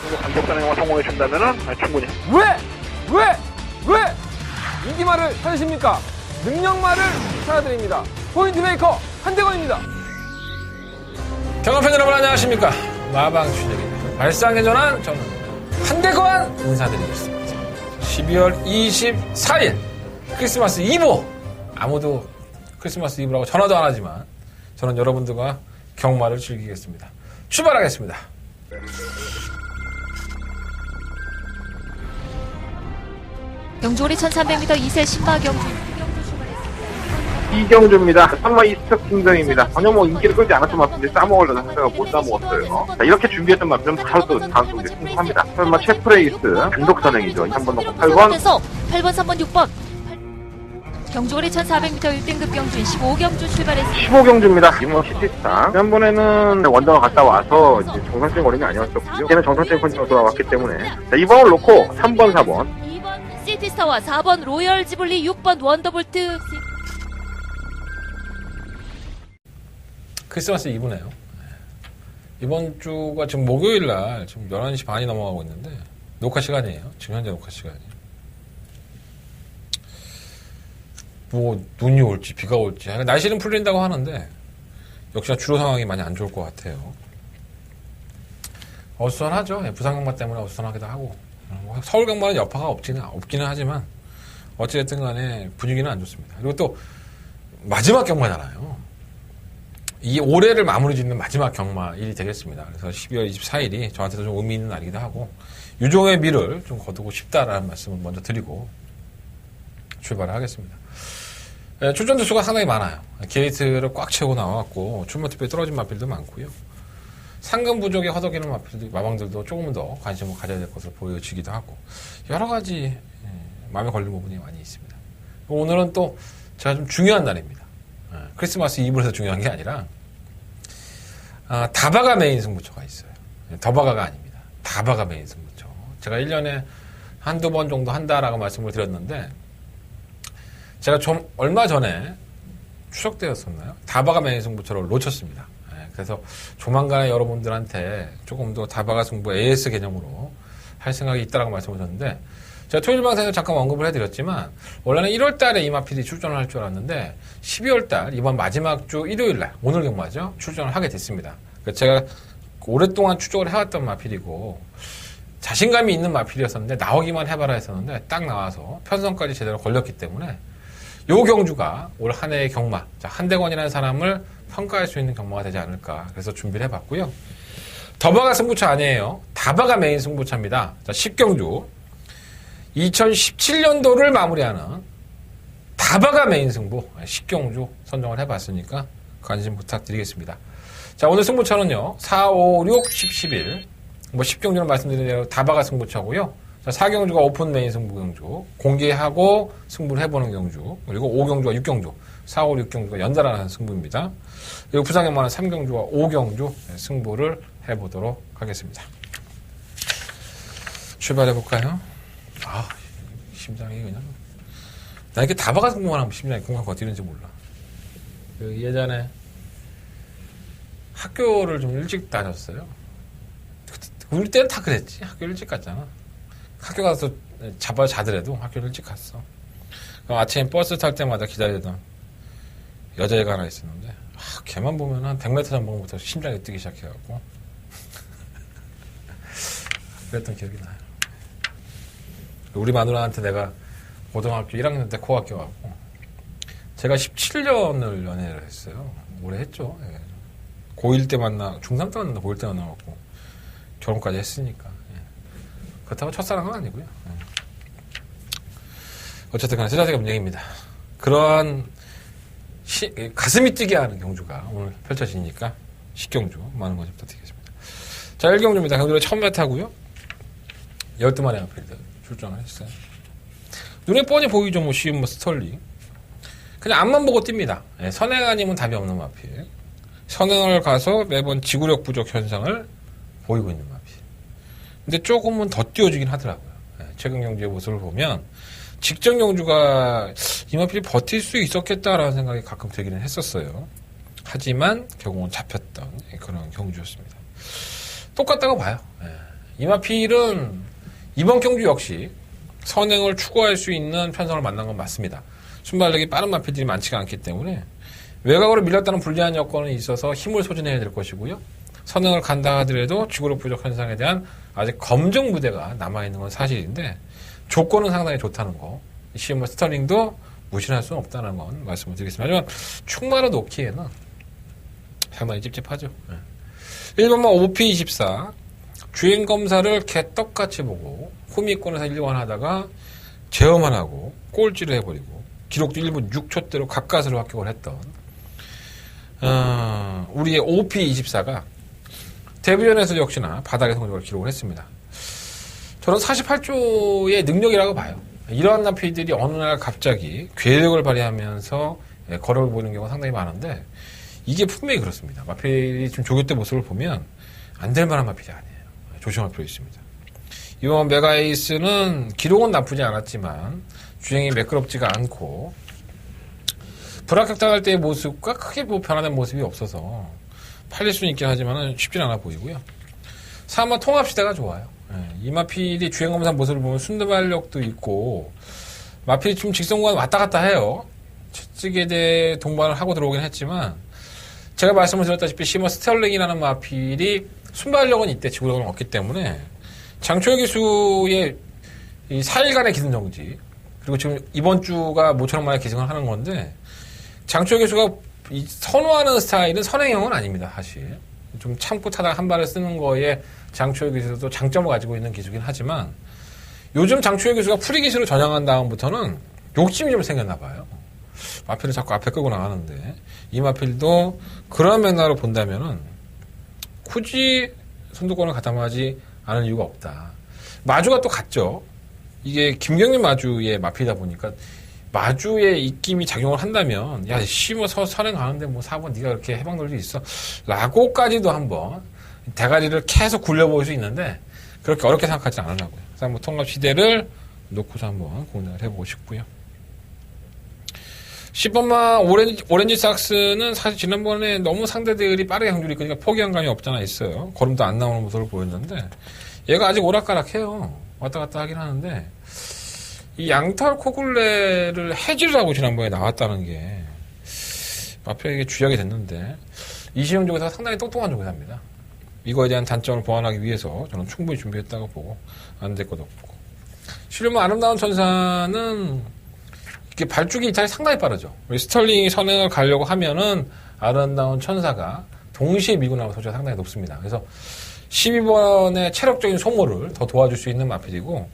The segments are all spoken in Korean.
정도 단독 단행만 성공해 준다면은 충분히. 왜 인기말을 찾으십니까? 능력말을 찾아드립니다. 포인트 메이커 한대건입니다. 경험팬 여러분 안녕하십니까? 마방춘혁입니다. 발상의 전환 저는 한대건 인사드리겠습니다. 12월 24일 크리스마스 이브. 아무도 크리스마스 이브라고 전화도 안 하지만 저는 여러분들과 경마를 즐기겠습니다. 출발하겠습니다. 경주거리 1300m 2세 신마경주 이경주입니다. 3마 이스트 킹덤입니다. 전혀 인기를 끌지 않았던 마필인데 싸먹으려다 하다가 못 싸먹었어요. 자, 이렇게 준비했던 마필은 바로 또 다음 경기에 승부합니다. 설마 체프레이스 단독 선행이죠. 한번 넣고 8번. 8번, 3번, 6번 경주거리 1400m 1등급 경주인 15경주 출발했습니다. 15경주입니다. 이모 시티스타. 지난번에는 원정을 갔다 와서 이제 정상적인 거리는 아니었었고요. 이제는 정상적인 컨디션으로 돌아왔기 때문에. 자, 2번을 놓고 3번, 4번. 2번 시티스타와 4번 로열 지블리 6번 원더볼트. 크리스마스 이브네요. 이번 주가 지금 목요일날 지금 11시 반이 넘어가고 있는데 녹화 시간이에요. 지금 현재 녹화 시간이. 뭐 눈이 올지 비가 올지 날씨는 풀린다고 하는데 역시나 주로 상황이 많이 안 좋을 것 같아요. 어수선하죠. 부산 경마 때문에 어수선하기도 하고 서울 경마는 여파가 없기는 하지만 어찌됐든 간에 분위기는 안 좋습니다. 그리고 또 마지막 경마잖아요. 이 올해를 마무리 짓는 마지막 경마일이 되겠습니다. 그래서 12월 24일이 저한테도 좀 의미 있는 날이기도 하고 유종의 미를 좀 거두고 싶다라는 말씀을 먼저 드리고 출발을 하겠습니다. 출전 두수가 상당히 많아요. 게이트를 꽉 채우고 나왔고 출마 투표에 떨어진 마필도 많고요. 상금 부족에 허덕이는 마방들도 조금 더 관심을 가져야 될 것으로 보여지기도 하고 여러 가지 마음에 걸리는 부분이 많이 있습니다. 오늘은 또 제가 좀 중요한 날입니다. 크리스마스 이브에서 중요한 게 아니라 다바가 메인 승부처가 있어요. 더바가가 아닙니다. 다바가 메인 승부처. 제가 1년에 한두 번 정도 한다라고 말씀을 드렸는데 제가 좀 얼마 전에 추석 때였었나요? 다바가 메인 승부처를 놓쳤습니다. 그래서 조만간에 여러분들한테 조금 더 다바가 승부 AS 개념으로 할 생각이 있다라고 말씀을 드렸는데 제가 토요일 방송에서 잠깐 언급을 해드렸지만 원래는 1월 달에 이마필이 출전을 할 줄 알았는데 12월 달 이번 마지막 주 일요일 날 오늘 경마죠. 출전을 하게 됐습니다. 제가 오랫동안 추적을 해왔던 마필이고 자신감이 있는 마필이었었는데 나오기만 해봐라 했었는데 딱 나와서 편성까지 제대로 걸렸기 때문에 요 경주가 올 한 해의 경마, 한대건이라는 사람을 평가할 수 있는 경마가 되지 않을까 그래서 준비를 해봤고요. 더바가 승부처 아니에요. 다바가 메인 승부처입니다. 자, 10경주 2017년도를 마무리하는 다바가 메인 승부 10경주 선정을 해봤으니까 관심 부탁드리겠습니다. 자, 오늘 승부처는요 4, 5, 6, 10, 11 뭐 10경주는 말씀드린 대로 다바가 승부처고요. 자, 4경주가 오픈 메인 승부 경주 공개하고 승부를 해보는 경주 그리고 5경주와 6경주 4, 5, 6경주가 연달아하는 승부입니다. 그리고 부산경마는 3경주와 5경주 승부를 해보도록 하겠습니다. 출발해볼까요? 심장이 그냥 나 이렇게 다바가 승부만 하면 심장이 공간 어디는지 몰라. 예전에 학교를 좀 일찍 다녔어요. 우리 때는 다 그랬지. 학교 일찍 갔잖아. 학교 가서 잡아 자더라도 학교를 일찍 갔어. 그럼 아침에 버스 탈 때마다 기다리던 여자애가 하나 있었는데 걔만 보면 한 100m 전방부터 심장이 뛰기 시작해갖고 그랬던 기억이 나요. 우리 마누라한테 내가 고등학교 1학년 때 코학교 왔고 제가 17년을 연애를 했어요. 오래 했죠. 예. 고1 때 만나 중3 때 만나 고1 때 만나갖고 결혼까지 했으니까 그렇다고 첫사랑은 아니고요. 어쨌든 간에 세자세가 문제입니다. 그러한 가슴이 뛰게 하는 경주가 오늘 펼쳐지니까 10경주 많은 관심 부탁드리겠습니다. 자, 1경주입니다. 경주를 처음 메타고요. 12마리 앞필드 출전을 했어요. 눈에 뻔히 보이죠. 뭐 쉬운 뭐 스털링. 그냥 앞만 보고 뜁니다. 선행 아니면 답이 없는 마필. 선행을 가서 매번 지구력 부족 현상을 보이고 있는 마필. 근데 조금은 더 띄워주긴 하더라고요. 최근 경주의 모습을 보면 직전 경주가 이 마필이 버틸 수 있었겠다라는 생각이 가끔 들기는 했었어요. 하지만 결국은 잡혔던 그런 경주였습니다. 똑같다고 봐요. 이마필은 이번 경주 역시 선행을 추구할 수 있는 편성을 만난 건 맞습니다. 순발력이 빠른 마필들이 많지가 않기 때문에 외곽으로 밀렸다는 불리한 여건이 있어서 힘을 소진해야 될 것이고요. 선행을 간다 하더라도 지구력 부족 현상에 대한 아직 검증 무대가 남아있는 건 사실인데 조건은 상당히 좋다는 거. 시머 스털링도 무시할 수는 없다는 건 말씀을 드리겠습니다. 하지만 충마를 놓기에는 상당히 찝찝하죠. 1번만 OP24 주행검사를 개떡같이 보고 후미권에서 1번 하다가 제어만 하고 꼴찌를 해버리고 기록도 1분 6초대로 가까스로 합격을 했던 우리의 OP24가 데뷔전에서 역시나 바닥의 성적을 기록을 했습니다. 저는 48조의 능력이라고 봐요. 이러한 마필들이 어느 날 갑자기 괴력을 발휘하면서 걸어를 보이는 경우가 상당히 많은데 이게 분명히 그렇습니다. 마필이 지금 조교 때 모습을 보면 안 될 만한 마필이 아니에요. 조심할 필요 있습니다. 이번 메가에이스는 기록은 나쁘지 않았지만 주행이 매끄럽지가 않고 불합격 당할 때의 모습과 크게 변화된 모습이 없어서 팔릴 수는 있긴 하지만 쉽진 않아 보이고요. 3번 통합시대가 좋아요. 이 마필이 주행검사 모습을 보면 순발력도 있고 마필이 좀 직선구간 왔다 갔다 해요. 측에 대해 동반을 하고 들어오긴 했지만 제가 말씀을 드렸다시피 시머 스털링이라는 마필이 순발력은 있대 지구력은 없기 때문에 장초혁 기수의 이 4일간의 기승정지 그리고 지금 이번 주가 모처럼 만에 기승을 하는 건데 장초혁 기수가 선호하는 스타일은 선행형은 아닙니다. 사실 좀 참고 타다가 한 발을 쓰는 거에 장초혁 기수도 장점을 가지고 있는 기수긴 하지만 요즘 장초혁 기수가 프리 기수로 전향한 다음부터는 욕심이 좀 생겼나 봐요. 마필을 자꾸 앞에 끌고 나가는데 이 마필도 그런 맥락으로 본다면은 굳이 선두권을 가담하지 않을 이유가 없다. 마주가 또 같죠. 이게 김경림 마주의 마필이다 보니까 마주의 입김이 작용을 한다면 야 심어서 선행 가는데 뭐 4번 네가 그렇게 해방놀 수 있어 라고까지도 한번 대가리를 계속 굴려볼 수 있는데 그렇게 어렵게 생각하지 않으려고요. 그래서 한번 통합시대를 놓고서 한번 공략을 해보고 싶고요. 10번만 오렌지 삭스는 사실 지난번에 너무 상대들이 빠르게 경주를 이끄니까 포기한 감이 없잖아 있어요. 걸음도 안 나오는 모습을 보였는데 얘가 아직 오락가락해요. 왔다 갔다 하긴 하는데 이 양털 코굴레를 해지를 하고 지난번에 나왔다는 게 마필에게 주역이 됐는데 이시영 조교사가 상당히 똑똑한 조교사입니다. 이거에 대한 단점을 보완하기 위해서 저는 충분히 준비했다고 보고 안 될 것도 없고 실은 아름다운 천사는 이게 발주기 이탈이 상당히 빠르죠. 스털링이 선행을 가려고 하면은 아름다운 천사가 동시에 밀고 나올 소지가 상당히 높습니다. 그래서 12번의 체력적인 소모를 더 도와줄 수 있는 마필이고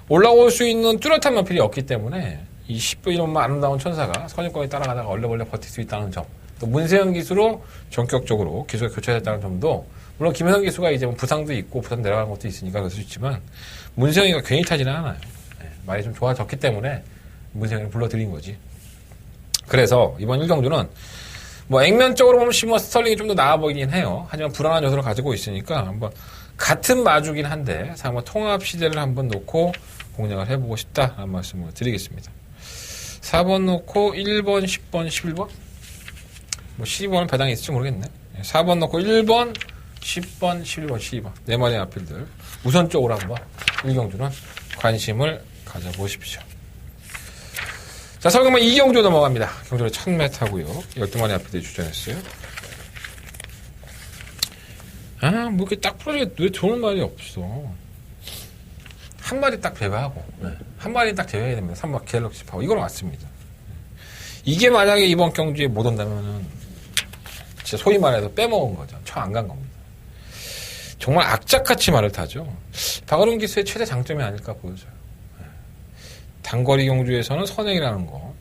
올라올 수 있는 뚜렷한 마필이 없기 때문에 이 10번만 아름다운 천사가 선임권에 따라가다가 얼레벌레 버틸 수 있다는 점 또 문세영 기수로 전격적으로 기수가 교체됐다는 점도 물론 김혜성 기수가 이제 부상도 있고 부상 내려간 것도 있으니까 그럴 수 있지만 문세영이가 괜히 타지는 않아요. 말이 좀 좋아졌기 때문에 문세영을 불러드린 거지. 그래서 이번 1경주는 뭐 액면적으로 보면 시머 스털링이 좀 더 나아 보이긴 해요. 하지만 불안한 요소를 가지고 있으니까 한번 같은 마주긴 한데 한번 통합 시대를 한번 놓고 공략을 해보고 싶다라는 말씀을 드리겠습니다. 4번 놓고 1번, 10번, 11번? 뭐 12번은 배당이 있을지 모르겠네. 4번 놓고 1번, 10번, 11번, 12번. 네 마리의 아필들. 우선적으로 한번 1경주는 관심을 가져보십시오. 자, 설경만 2경주 넘어갑니다. 경주를 1000m고요. 12마리 아필들이 주전했어요. 뭐 이렇게 딱 풀어지게 왜 좋은 말이 없어. 한 마리 딱 제외하고, 한 마리 딱 제외해야 됩니다. 3번 갤럭시 파워. 이건 맞습니다. 이게 만약에 이번 경주에 못 온다면은, 진짜 소위 말해서 빼먹은 거죠. 쳐 안 간 겁니다. 정말 악착같이 말을 타죠. 박어름 기수의 최대 장점이 아닐까 보여져요. 단거리 경주에서는 선행이라는 거.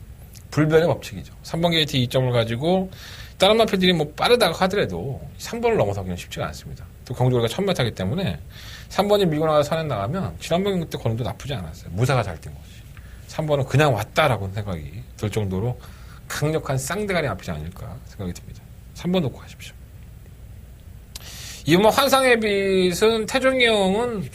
불변의 법칙이죠. 3번 게이트 2점을 가지고, 다른 마필들이 뭐 빠르다고 하더라도 3번을 넘어서기는 쉽지가 않습니다. 또 경주거리가 1000m이기 때문에 3번이 밀고 나가서 선행 나가면 지난번 그때 걸음도 나쁘지 않았어요. 무사가 잘 뛴 거지. 3번은 그냥 왔다라고 생각이 들 정도로 강력한 쌍대가리 앞이지 아닐까 생각이 듭니다. 3번 놓고 가십시오. 이번 환상의 빛은 태종이 형은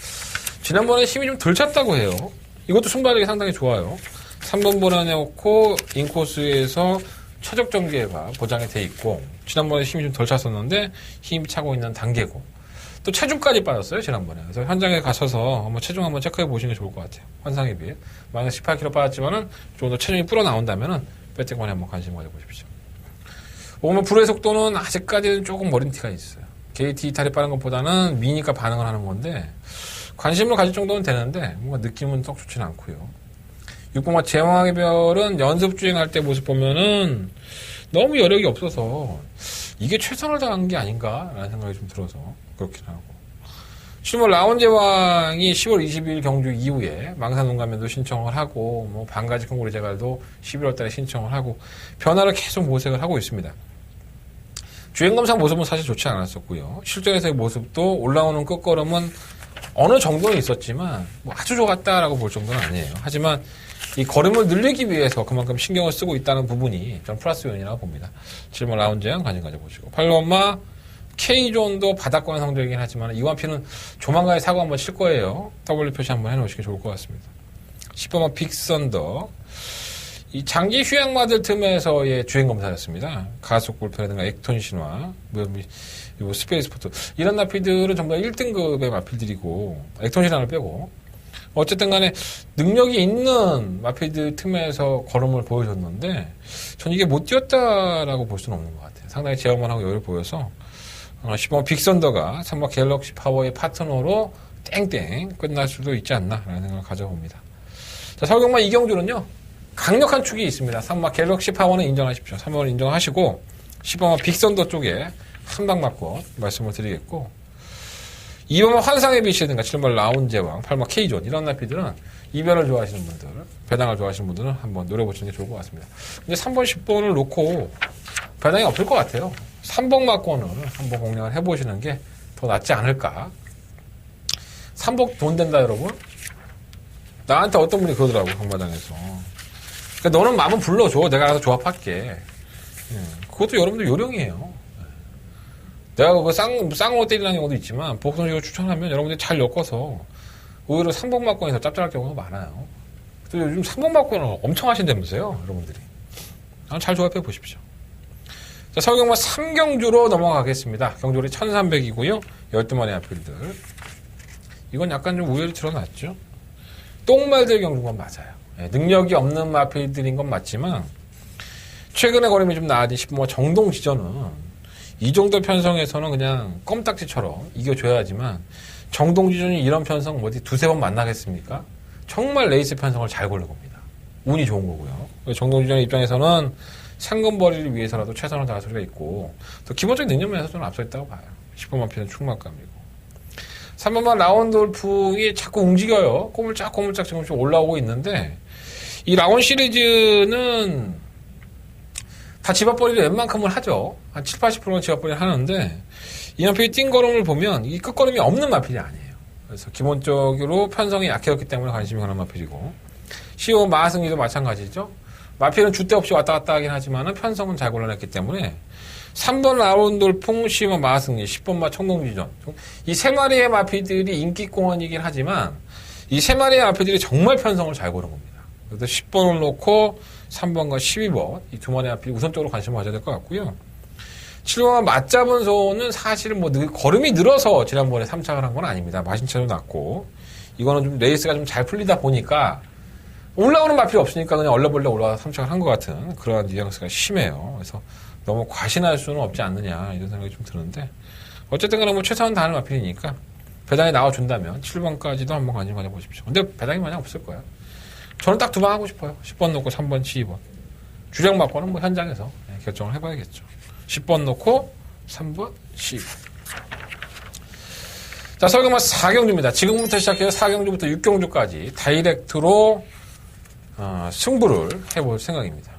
지난번에 힘이 좀 덜 찼다고 해요. 이것도 순발력이 상당히 좋아요. 3번 보내놓고 인코스에서 최적 전개가 보장이 돼 있고 지난번에 힘이 좀 덜 찼었는데 힘이 차고 있는 단계고 또 체중까지 빠졌어요, 지난번에. 그래서 현장에 가셔서 한번 체중 한번 체크해 보시는 게 좋을 것 같아요. 환상에 비해. 만약 18kg 빠졌지만은 좀 더 체중이 불어 나온다면은 배팅권에 한번 관심 가져보십시오. 오늘 불의 속도는 아직까지는 조금 머린티가 있어요. 게이트 이탈이 빠른 것보다는 미니까 반응을 하는 건데, 관심을 가질 정도는 되는데, 뭔가 느낌은 썩 좋지는 않고요. 6번마 제왕의 별은 연습 주행할 때 모습 보면은 너무 여력이 없어서 이게 최선을 다한 게 아닌가라는 생각이 좀 들어서 그렇긴 하고. 7번 라운제왕이 10월 20일 경주 이후에 망산농가면도 신청을 하고, 뭐 반가지 큰고리 제갈도 11월 달에 신청을 하고, 변화를 계속 모색을 하고 있습니다. 주행검사 모습은 사실 좋지 않았었고요. 실전에서의 모습도 올라오는 끝걸음은 어느 정도는 있었지만, 뭐 아주 좋았다라고 볼 정도는 아니에요. 하지만 이 걸음을 늘리기 위해서 그만큼 신경을 쓰고 있다는 부분이 전 플러스 요인이라고 봅니다. 7번 라운제왕 관심 가져보시고. 8번마 K존도 바닥권 성적이긴 하지만 이완피는 조만간에 사고 한번 칠 거예요. W 표시 한번 해놓으시기 좋을 것 같습니다. 10번마 빅선더. 이 장기 휴양마들 틈에서의 주행검사였습니다. 가속 골프라든가 액톤 신화, 뭐 스페이스포트. 이런 마필들은 전부 다 1등급의 마필들이고, 액톤 신화를 빼고, 어쨌든 간에 능력이 있는 마필들 틈에서 걸음을 보여줬는데, 전 이게 못 뛰었다라고 볼 수는 없는 것 같아요. 상당히 제어만하고 여유를 보여서, 10번 빅선더가 3번 갤럭시 파워의 파트너로 땡땡 끝날 수도 있지 않나라는 생각을 가져봅니다. 자, 서울경마 이경주는요, 강력한 축이 있습니다. 3번 갤럭시 파워는 인정하십시오. 3번을 인정하시고, 10번 빅선더 쪽에 한 방 맞고 말씀을 드리겠고, 2번 환상의 빛이든가 7번 라운제왕, 8번 K존 이런 나피들은 이별을 좋아하시는 분들, 배당을 좋아하시는 분들은 한번 노려보시는 게 좋을 것 같습니다. 근데 3번, 10번을 놓고 배당이 없을 것 같아요. 3번 막권을 한번 공략을 해보시는 게 더 낫지 않을까. 3번 돈 된다, 여러분. 나한테 어떤 분이 그러더라고, 경마장에서. 그러니까 너는 마음은 불러줘. 내가 알아서 조합할게. 그것도 여러분들 요령이에요. 내가 그거 쌍으로 때리는 경우도 있지만, 복선식으로 추천하면 여러분들이 잘 엮어서, 오히려 3번 막권이 더 짭짤할 경우가 많아요. 또 요즘 3번 막권을 엄청 하신다면서요, 여러분들이. 잘 조합해 보십시오. 자, 서울경마 3경주로 넘어가겠습니다. 경주리 1300이고요. 12마리 앞필들. 이건 약간 좀 우열이 드러났죠. 똥말들 경주인 건 맞아요. 능력이 없는 마필들인 건 맞지만, 최근에 걸음이 좀 나아진 10번 정동 지전은 이 정도 편성에서는 그냥 껌딱지처럼 이겨줘야지만, 정동 지전이 이런 편성 어디 두세 번 만나겠습니까? 정말 레이스 편성을 잘 고른 겁니다. 운이 좋은 거고요. 정동 지전의 입장에서는 상금벌이를 위해서라도 최선을 다할 소리가 있고, 또 기본적인 능력면에서 저는 앞서 있다고 봐요. 10번만 피는 충만감이고. 3번만 라운돌풍이 자꾸 움직여요. 꼬물짝꼬물짝 지금씩 올라오고 있는데, 이 라운 시리즈는 다 집합벌이를 웬만큼은 하죠. 한 7, 80%는 집합벌이를 하는데, 이 마필이 뛴 걸음을 보면 이 끝걸음이 없는 마필이 아니에요. 그래서 기본적으로 편성이 약해졌기 때문에 관심이 가는 마필이고, 15번 마승리도 마찬가지죠. 마필은 줏대 없이 왔다 갔다 하긴 하지만 편성은 잘 골라냈기 때문에 3번 라운돌풍, 10번 마승리, 10번 마 청동지전. 이 세 마리의 마필들이 인기공원이긴 하지만 이 세 마리의 마필들이 정말 편성을 잘 고른 겁니다. 그래서 10번을 놓고 3번과 12번 이 두 마리의 마필 우선적으로 관심을 가져야 될 것 같고요. 7번 맞잡은 소는 사실은 뭐 걸음이 늘어서 지난번에 3착을 한 건 아닙니다. 마신차도 났고, 이거는 좀 레이스가 좀 잘 풀리다 보니까 올라오는 마필이 없으니까 그냥 얼레벌레 올라와서 3착을 한 것 같은 그러한 뉘앙스가 심해요. 그래서 너무 과신할 수는 없지 않느냐 이런 생각이 좀 드는데, 어쨌든 간에 뭐 최선을 다하는 마필이니까 배당이 나와준다면 7번까지도 한번 관심 가져보십시오. 근데 배당이 많이 없을 거예요. 저는 딱 두 방 하고 싶어요. 10번 놓고 3번, 12번. 주력 막고는 뭐 현장에서 결정을 해봐야겠죠. 10번 놓고 3번, 12번. 자, 서울경마 4경주입니다. 지금부터 시작해서 4경주부터 6경주까지 다이렉트로 승부를 해볼 생각입니다.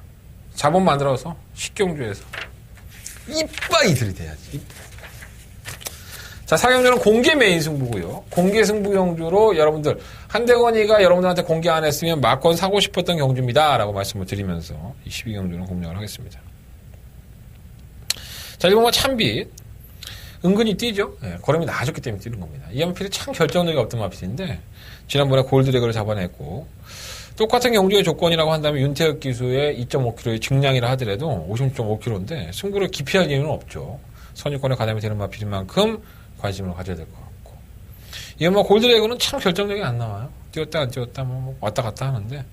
자본 만들어서 10경주에서 이빠이 들이대야지. 자, 4경주는 공개 메인 승부고요. 공개 승부 경주로 여러분들, 한대건이가 여러분들한테 공개 안 했으면 막권 사고 싶었던 경주입니다 라고 말씀을 드리면서 이 12경주는 공략을 하겠습니다. 자, 1번과 참빛. 은근히 뛰죠. 네, 걸음이 나아졌기 때문에 뛰는 겁니다. 이 마필이 참 결정력이 없던 마필인데, 지난번에 골드레그를 잡아냈고, 똑같은 경주의 조건이라고 한다면 윤태혁 기수의 2.5kg의 증량이라 하더라도 56.5kg인데 승부를 기피할 이유는 없죠. 선유권에 가담이 되는 마필인 만큼 관심을 가져야 될 것 같고. 이건 뭐 골드레고는 참 결정력이 안 나와요. 뛰었다 안 뛰었다 뭐 왔다 갔다 하는데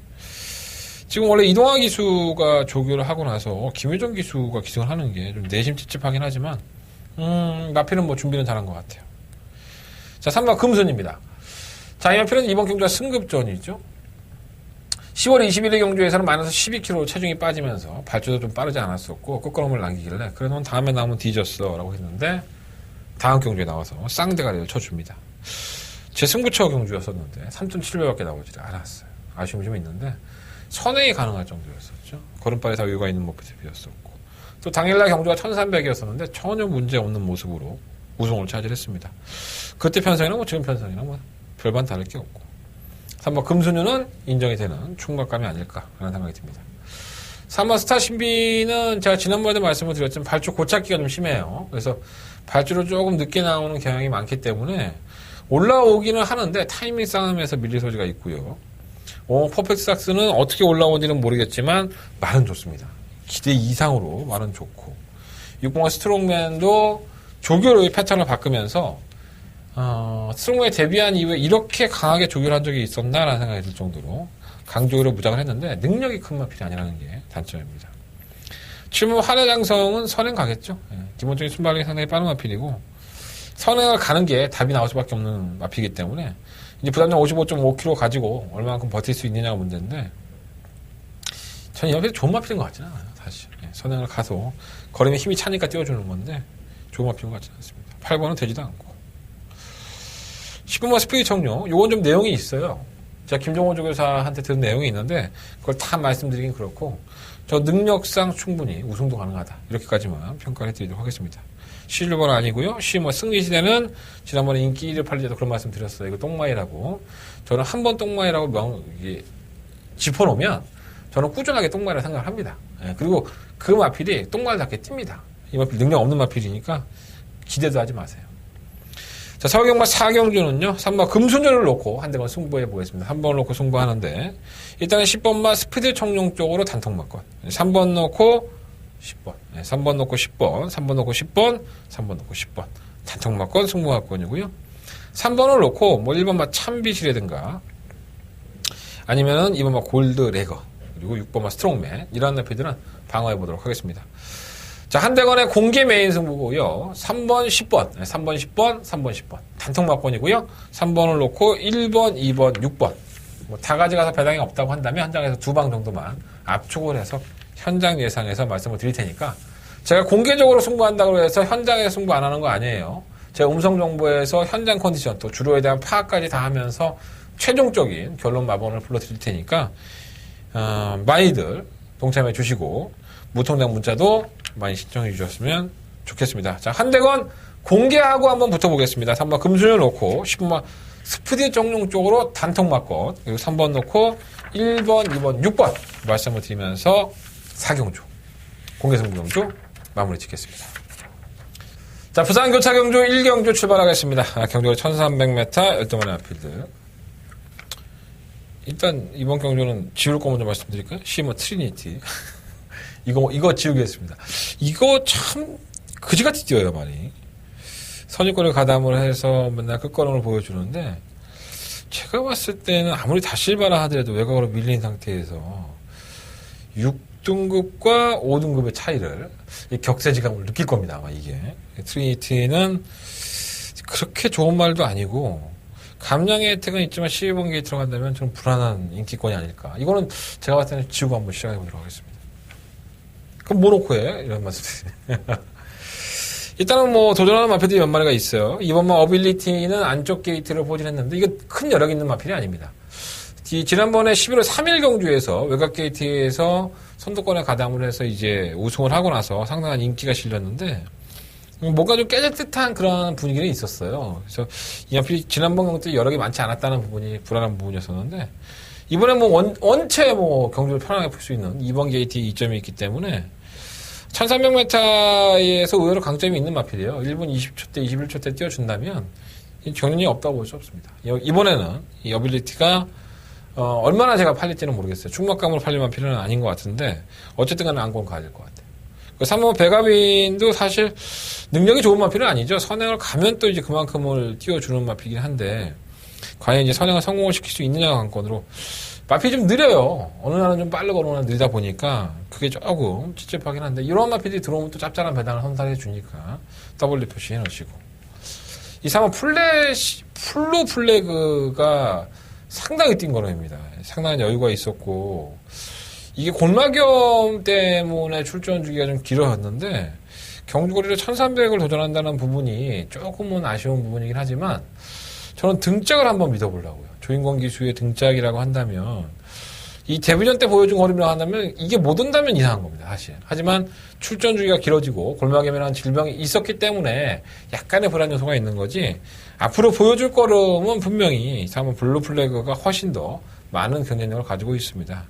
지금 원래 이동화 기수가 조교를 하고 나서 김효정 기수가 기승을 하는 게 좀 내심 찝찝하긴 하지만 마필은 뭐 준비는 잘한 것 같아요. 자, 3번 금순입니다. 자, 이 마필은 이번 경주가 승급전이죠. 10월 21일 경주에서는 마이너스 12kg 체중이 빠지면서 발주도 좀 빠르지 않았었고 끝걸음을 남기길래 그래 넌 다음에 나오면 뒤졌어 라고 했는데 다음 경주에 나와서 쌍대가리를 쳐줍니다. 제 승부처 경주였었는데 3.7배밖에 나오지 않았어요. 아쉬움이 좀 있는데 선행이 가능할 정도였었죠. 걸음발에 다 여유가 있는 모습이었었고 또 당일날 경주가 1300이었었는데 전혀 문제 없는 모습으로 우승을 차지했습니다. 그때 편성이랑 뭐 지금 편성이랑 뭐 별반 다를 게 없고 3번 금수녀는 인정이 되는 충격감이 아닐까 하는 생각이 듭니다. 3번 스타 신비는 제가 지난번에도 말씀을 드렸지만 발주 고착기가 좀 심해요. 그래서 발주로 조금 늦게 나오는 경향이 많기 때문에 올라오기는 하는데 타이밍 싸움에서 밀릴 소지가 있고요. 퍼펙트 삭스는 어떻게 올라오는지는 모르겠지만 말은 좋습니다. 기대 이상으로 말은 좋고 6번 스트롱맨도 조교로의 패턴을 바꾸면서 스트롱맨에 데뷔한 이후에 이렇게 강하게 조교를 한 적이 있었나라는 생각이 들 정도로 강조교로 무장을 했는데 능력이 큰 마필이 아니라는 게 단점입니다. 7번 한해장성은 선행 가겠죠. 기본적인 순발력이 상당히 빠른 마필이고 선행을 가는 게 답이 나올 수밖에 없는 마필이기 때문에 이제 부담량 55.5kg 가지고 얼마만큼 버틸 수 있느냐가 문제인데 저는 옆에서 좋은 마필인 것 같지는 않아요. 사실 선행을 가서 걸음에 힘이 차니까 띄워주는 건데 좋은 마필인 것 같지는 않습니다. 8번은 되지도 않고 10번만 스피릿 청룡 요건 좀 내용이 있어요. 제가 김종호 조교사한테 들은 내용이 있는데 그걸 다 말씀드리긴 그렇고 저 능력상 충분히 우승도 가능하다 이렇게까지만 평가를 해드리도록 하겠습니다. 실버는 아니고요. 뭐 승리시대는 지난번에 인기 1위 팔릴 때도 그런 말씀 드렸어요. 이거 똥마이라고. 저는 한 번 똥마이라고 짚어놓으면 저는 꾸준하게 똥마이라고 생각을 합니다. 그리고 그 마필이 똥마이답게 띱니다. 이 마필 능력 없는 마필이니까 기대도 하지 마세요. 자, 서경마 4경주는요. 3번 금수녀를 놓고 한 대만 승부해 보겠습니다. 3번을 놓고 승부하는데 일단은 10번마 스피드 청룡 쪽으로 단통 맞건 3번 놓고 10번 3번 놓고 10번 3번 놓고 10번 3번 놓고 10번 단통 맞건 승부 맞건이고요. 3번을 놓고 뭐 1번마 참빛이라든가 아니면은 2번마 골드 레거 그리고 6번마 스트롱맨 이런 마필들은 방어해 보도록 하겠습니다. 자, 한대건의 공개 메인 승부고요. 3번, 10번. 3번, 10번, 3번, 10번. 단통 막번이고요. 3번을 놓고 1번, 2번, 6번. 뭐 다 가져가서 배당이 없다고 한다면 한 장에서 2방 정도만 압축을 해서 현장 예상해서 말씀을 드릴 테니까 제가 공개적으로 승부한다고 해서 현장에서 승부 안 하는 거 아니에요. 제가 음성 정보에서 현장 컨디션 또 주로에 대한 파악까지 다 하면서 최종적인 결론 마번을 불러드릴 테니까 많이들 동참해 주시고 무통장 문자도 많이 신청해 주셨으면 좋겠습니다. 자, 한대건 공개하고 한번 붙어보겠습니다. 3번 금수녀 놓고 10번 스피드 정룡 쪽으로 단통 맞건 그리고 3번 놓고 1번, 2번, 6번 말씀을 드리면서 4경주 공개승부 경주 마무리 짓겠습니다. 자, 부산 교차 경주 1경주 출발하겠습니다. 경주가 1300m 12번의 마필드. 일단 이번 경주는 지울 거 먼저 말씀드릴까요? 시머 트리니티. 이거 지우겠습니다. 이거 참 그지같이 뛰어요, 많이. 선입권을 가담을 해서 맨날 끝걸음을 보여주는데 제가 봤을 때는 아무리 다실바라 하더라도 외곽으로 밀린 상태에서 6등급과 5등급의 차이를 격세지감을 느낄 겁니다, 아마 이게. 트리니티는 그렇게 좋은 말도 아니고 감량의 혜택은 있지만 12번 게이트로 간다면 좀 불안한 인기권이 아닐까. 이거는 제가 봤을 때는 지우고 한번 시작해 보도록 하겠습니다. 그럼 뭐 놓고 해? 이런 말씀. 일단은 뭐 도전하는 마필들이 몇 마리가 있어요. 이번만 어빌리티는 안쪽 게이트를 포진했는데 이거 큰 여력 있는 마필이 아닙니다. 지난번에 11월 3일 경주에서 외곽 게이트에서 선두권에 가담을 해서 이제 우승을 하고 나서 상당한 인기가 실렸는데 뭔가 좀 깨질 듯한 그런 분위기는 있었어요. 그래서 이 마필이 지난번 경주 때 여력이 많지 않았다는 부분이 불안한 부분이었었는데 이번에 뭐 원체 뭐 경주를 편하게 풀 수 있는 2번 게이트 이점이 있기 때문에 1300m에서 의외로 강점이 있는 마필이에요. 1분 20초 때, 21초 때 뛰어준다면 경륜이 없다고 볼 수 없습니다. 이번에는 이 어빌리티가 얼마나 제가 팔릴지는 모르겠어요. 충막감으로 팔릴 마필은 아닌 것 같은데 어쨌든 간에 안건 가야 될 것 같아요. 3번 배가빈도 사실 능력이 좋은 마필은 아니죠. 선행을 가면 또 이제 그만큼을 띄워주는 마필이긴 한데, 과연 이제 선행을 성공을 시킬 수 있느냐가 관건으로, 마필이 좀 느려요. 어느 날은 좀 빠르고 어느 날은 느리다 보니까, 그게 조금 찝찝하긴 한데, 이런 마필이 들어오면 또 짭짤한 배당을 선사해 주니까, W 표시해 놓으시고. 이 3번 풀로 플래그가 상당히 뛴 거로입니다. 상당한 여유가 있었고, 이게 골마겸 때문에 출전 주기가 좀 길어졌는데, 경주거리로 1300을 도전한다는 부분이 조금은 아쉬운 부분이긴 하지만, 저는 등짝을 한번 믿어보려고요. 조인권 기수의 등짝이라고 한다면, 이 데뷔전 때 보여준 거리라고 한다면, 이게 못 온다면 이상한 겁니다, 사실. 하지만 출전 주기가 길어지고, 골마겸이라는 질병이 있었기 때문에, 약간의 불안 요소가 있는 거지, 앞으로 보여줄 걸음은 분명히, 3번 블루 플래그가 훨씬 더 많은 경쟁력을 가지고 있습니다.